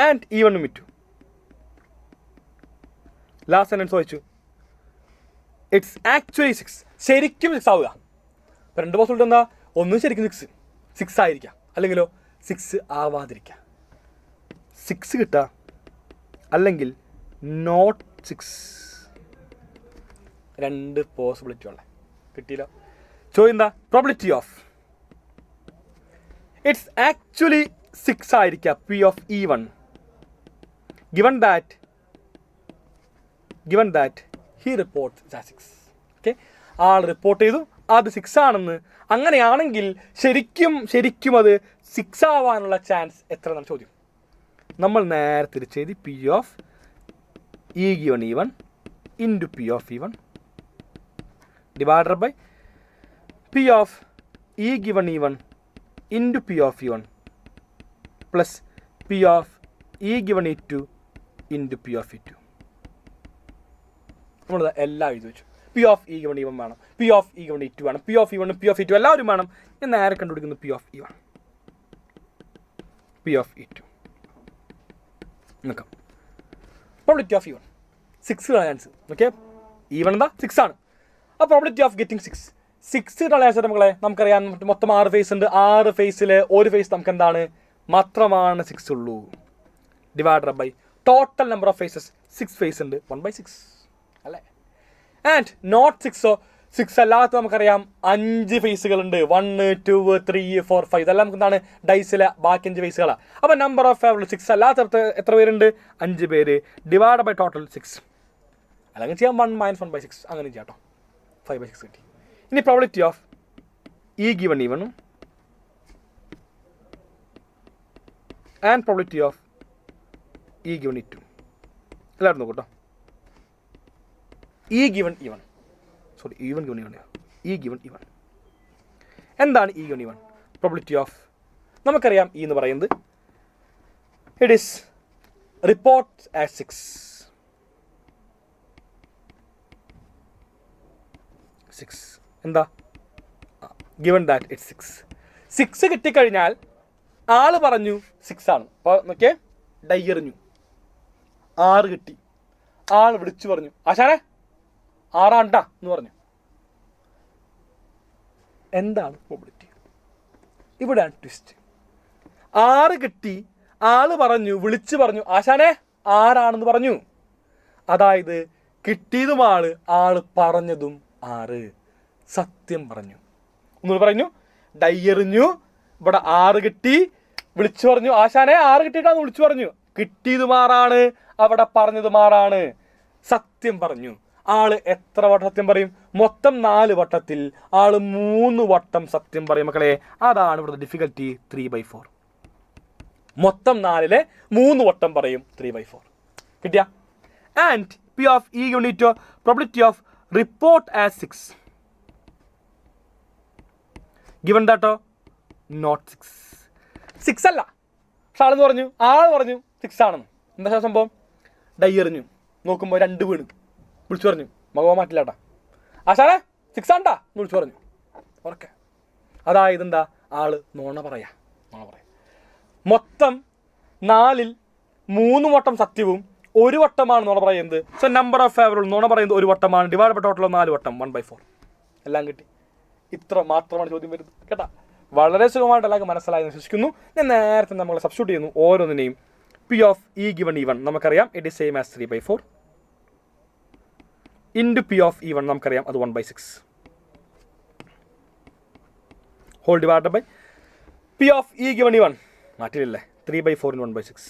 and even with 2. Last sentence വായിച്ചു. It's actually 6. ശരിക്കും 6 ആവുക. ഇപ്പം 2 പോസിബിലിറ്റി എന്താ? ഒന്നും ശരിക്കും 6 ആയിരിക്കാം, അല്ലെങ്കിലോ 6 ആവാതിരിക്കാം. 6 കിട്ടുക, അല്ലെങ്കിൽ നോട്ട് 6. 2 പോസിബിലിറ്റി ഉള്ള കിട്ടിയില്ല. ചോദ്യം എന്താ? പ്രോബിലിറ്റി ഓഫ് ഇറ്റ്സ് ആക്ച്വലി 6 ആയിരിക്കാം P of E1 given that he reports as 6. Okay, all report ചെയ്തു അത് 6 ആണെന്ന്. അങ്ങനെയാണെങ്കിൽ ശരിക്കും അത് 6 ആവാനുള്ള ചാൻസ് എത്ര എന്നാണ് ചോദ്യം. നമ്മൾ നേരെ തിരിച്ചെഴുതി P of E given E1 into P of E1 divided by P of E given E1 into P of E1 plus P of E given E2 into P of E2. നമ്മളിത് എല്ലാം എഴുതി വെച്ചു. P of E given E1 വേണം, P of E given E2 വേണം, P of E1 P of E2 എല്ലാവരും വേണം. ഞാൻ നേരെ കണ്ടുപിടിക്കുന്നു P of E1 P of E2 നോക്കാം. Probability of E1 6 chance. Okay, E1 എന്താ 6 ആണ്. ആ പ്രോബിലിറ്റി ഓഫ് ഗെറ്റിംഗ് 6 ആൻസർ നമ്മളെ നമുക്കറിയാം. മൊത്തം 6 ഫേസ് ഉണ്ട്. 6 ഫേസിൽ ഒരു ഫേസ് നമുക്ക് എന്താണ് മാത്രമാണ് 6 ഉള്ളൂ. Divided by total number of faces 6 face ഉണ്ട് 1/6 അല്ലേ. ആൻഡ് നോട്ട് 6 അല്ലാത്ത നമുക്കറിയാം 5 ഫേസുകളുണ്ട്. 1 2 3 4 5 ഇതെല്ലാം നമുക്ക് എന്താണ് ഡൈസിലെ ബാക്കി 5 ഫേസുകളാണ്. അപ്പോൾ നമ്പർ ഓഫ് ഫേവറിൽ 6 അല്ലാത്ത എത്ര പേരുണ്ട്? 5 പേര്. Divide by total 6. അല്ലെങ്കിൽ ചെയ്യാം 1 - 1/6 അങ്ങനെ ചെയ്യാം കേട്ടോ. 5/6 കിട്ടി. ഇനി probability of E given E1 and probability of E given E2 എല്ലാവരും നോക്കൂ കേട്ടോ. E given E1 എന്താണ് E given E1? Probability of നമുക്കറിയാം E എന്ന് പറയുന്നത് ഇറ്റ് ഈസ് റിപ്പോർട്ട് ആസ് 6 എന്താ ഗിവൺ ദാറ്റ് ഇറ്റ്സ് 6 കിട്ടിക്കഴിഞ്ഞാൽ ആള് പറഞ്ഞു 6 ആണ്. അപ്പോൾ നോക്കിയേ, ഡൈ എറിഞ്ഞു 6 കിട്ടി. ആൾ വിളിച്ചു പറഞ്ഞു ആശാനെ 6 ആണ്ടാ എന്ന് പറഞ്ഞു. എന്താണ് പ്രോബിലിറ്റി? ഇവിടെയാണ് ട്വിസ്റ്റ്. 6 കിട്ടി, ആള് പറഞ്ഞു വിളിച്ചു പറഞ്ഞു ആശാനെ 6 ആണെന്ന് പറഞ്ഞു. അതായത് കിട്ടിയതും ആള് പറഞ്ഞതും 6, സത്യം പറഞ്ഞു. ഒന്നുകൂടി പറഞ്ഞു, ഡൈ എറിഞ്ഞു, ഇവിടെ 6 കിട്ടി, വിളിച്ചു പറഞ്ഞു ആശാനെ 6 കിട്ടിയിട്ടാന്ന് വിളിച്ചു പറഞ്ഞു. കിട്ടിയതും 6 അവിടെ പറഞ്ഞതും 6, സത്യം പറഞ്ഞു. ആള് എത്ര വട്ടം സത്യം പറയും? മൊത്തം 4 വട്ടത്തിൽ ആള് 3 വട്ടം സത്യം പറയും മക്കളെ. അതാണ് ഇവിടുത്തെ ഡിഫിക്കൽറ്റി 3/4. മൊത്തം 4-ലെ 3 വട്ടം പറയും 3/4. കിട്ടിയ? And P of E given E2 probability of report as 6 given that not 6 അല്ല. പക്ഷെ ആൾ പറഞ്ഞു 6 ആണെന്ന്. എന്താ സംഭവം? ഡൈ എറിഞ്ഞു, നോക്കുമ്പോൾ 2 വീണ്, വിളിച്ചു പറഞ്ഞു മകൻ മാറ്റില്ല കേട്ടാ, ആശാനെ 6 ആണ്ടാ എന്ന് വിളിച്ചു പറഞ്ഞു. ഓക്കെ, അതായത് എന്താ, ആള് നോണ പറയാ. മൊത്തം 4-ൽ 3 വട്ടം സത്യവും 1 വട്ടമാണ് നുണ പറയുന്നത്. സോ നമ്പർ ഓഫ് ഫേവറബിൾ നുണ പറയുന്നത് 1 വട്ടമാണ്, ഡിവൈഡ് ബൈ ടോട്ടൽ 4 വട്ടം, 1/4. എല്ലാം കിട്ടി. ഇത്ര മാത്രമാണ് ചോദ്യം വരുന്നത് കേട്ടാ. വളരെ സുഖമായിട്ട് എല്ലാവർക്കും മനസ്സിലായെന്ന് വിശ്വസിക്കുന്നു. ഞാൻ നേരത്തെ നമ്മൾ സബ്സ്റ്റിറ്റ്യൂട്ട് ചെയ്യുന്നു ഓരോന്നിനെയും. P of E given E1 നമുക്കറിയാം, it is same as 3/4 into P of E1 നമുക്കറിയാം, അത് 1/6 whole divide by P of E given E1 മാറ്റിയില്ലേ, 3/4 in 1/6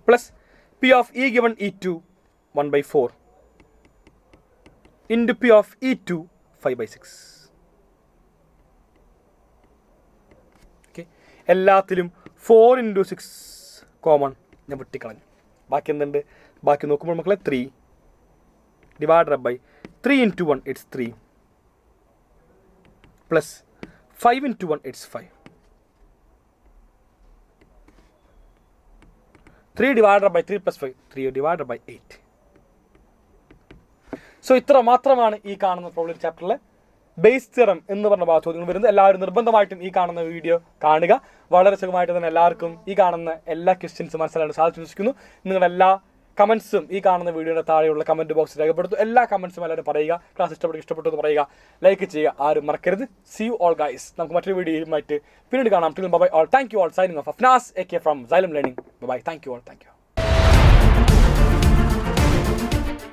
plus P of E given E2 1/4 into P of E2 5/6. Okay, എല്ലാത്തിലും 4 into 6 common ഞാൻ വെട്ടിക്കളഞ്ഞു. ബാക്കി എന്തുണ്ട്? ബാക്കി നോക്കുമ്പോൾ മക്കളെ 3 divided by 3 into 1 it's 3 plus 5 into 1 it's 5. 3 divided by 3 plus 5, 3 divided by 8. So ഇത്ര മാത്രമാണ് ഈ കാണുന്ന പ്രോബ്ലം ചാപ്റ്ററിലെ ബേസ് തിയറം എന്ന് പറഞ്ഞ ചോദ്യങ്ങൾ വരുന്നത്. എല്ലാവരും നിർബന്ധമായിട്ടും ഈ കാണുന്ന വീഡിയോ കാണുക. വളരെ സുഖമായിട്ട് തന്നെ എല്ലാവർക്കും ഈ കാണുന്ന എല്ലാ ക്വസ്റ്റ്യൻസും മനസ്സിലാക്കാൻ സാധിച്ചു വിശ്വസിക്കുന്നു. നിങ്ങളുടെ എല്ലാ കമൻസും ഈ കാണുന്ന വീഡിയോയുടെ താഴെയുള്ള കമൻറ്റ് ബോക്സിൽ രേഖപ്പെടുത്തും. എല്ലാ കമൻസും എല്ലാവരും പറയുക. ക്ലാസ് ഇഷ്ടപ്പെട്ടു എന്ന് പറയുക, ലൈക്ക് ചെയ്യുക, ആരും മറക്കരുത്. See you all guys. നമുക്ക് മറ്റൊരു വീഡിയോയുമായിട്ട് പിന്നീട് കാണാം. Bye all. Thank you all. Signing off Afnas AK from Xylem Learning. Bye. Thank you all. Thank U.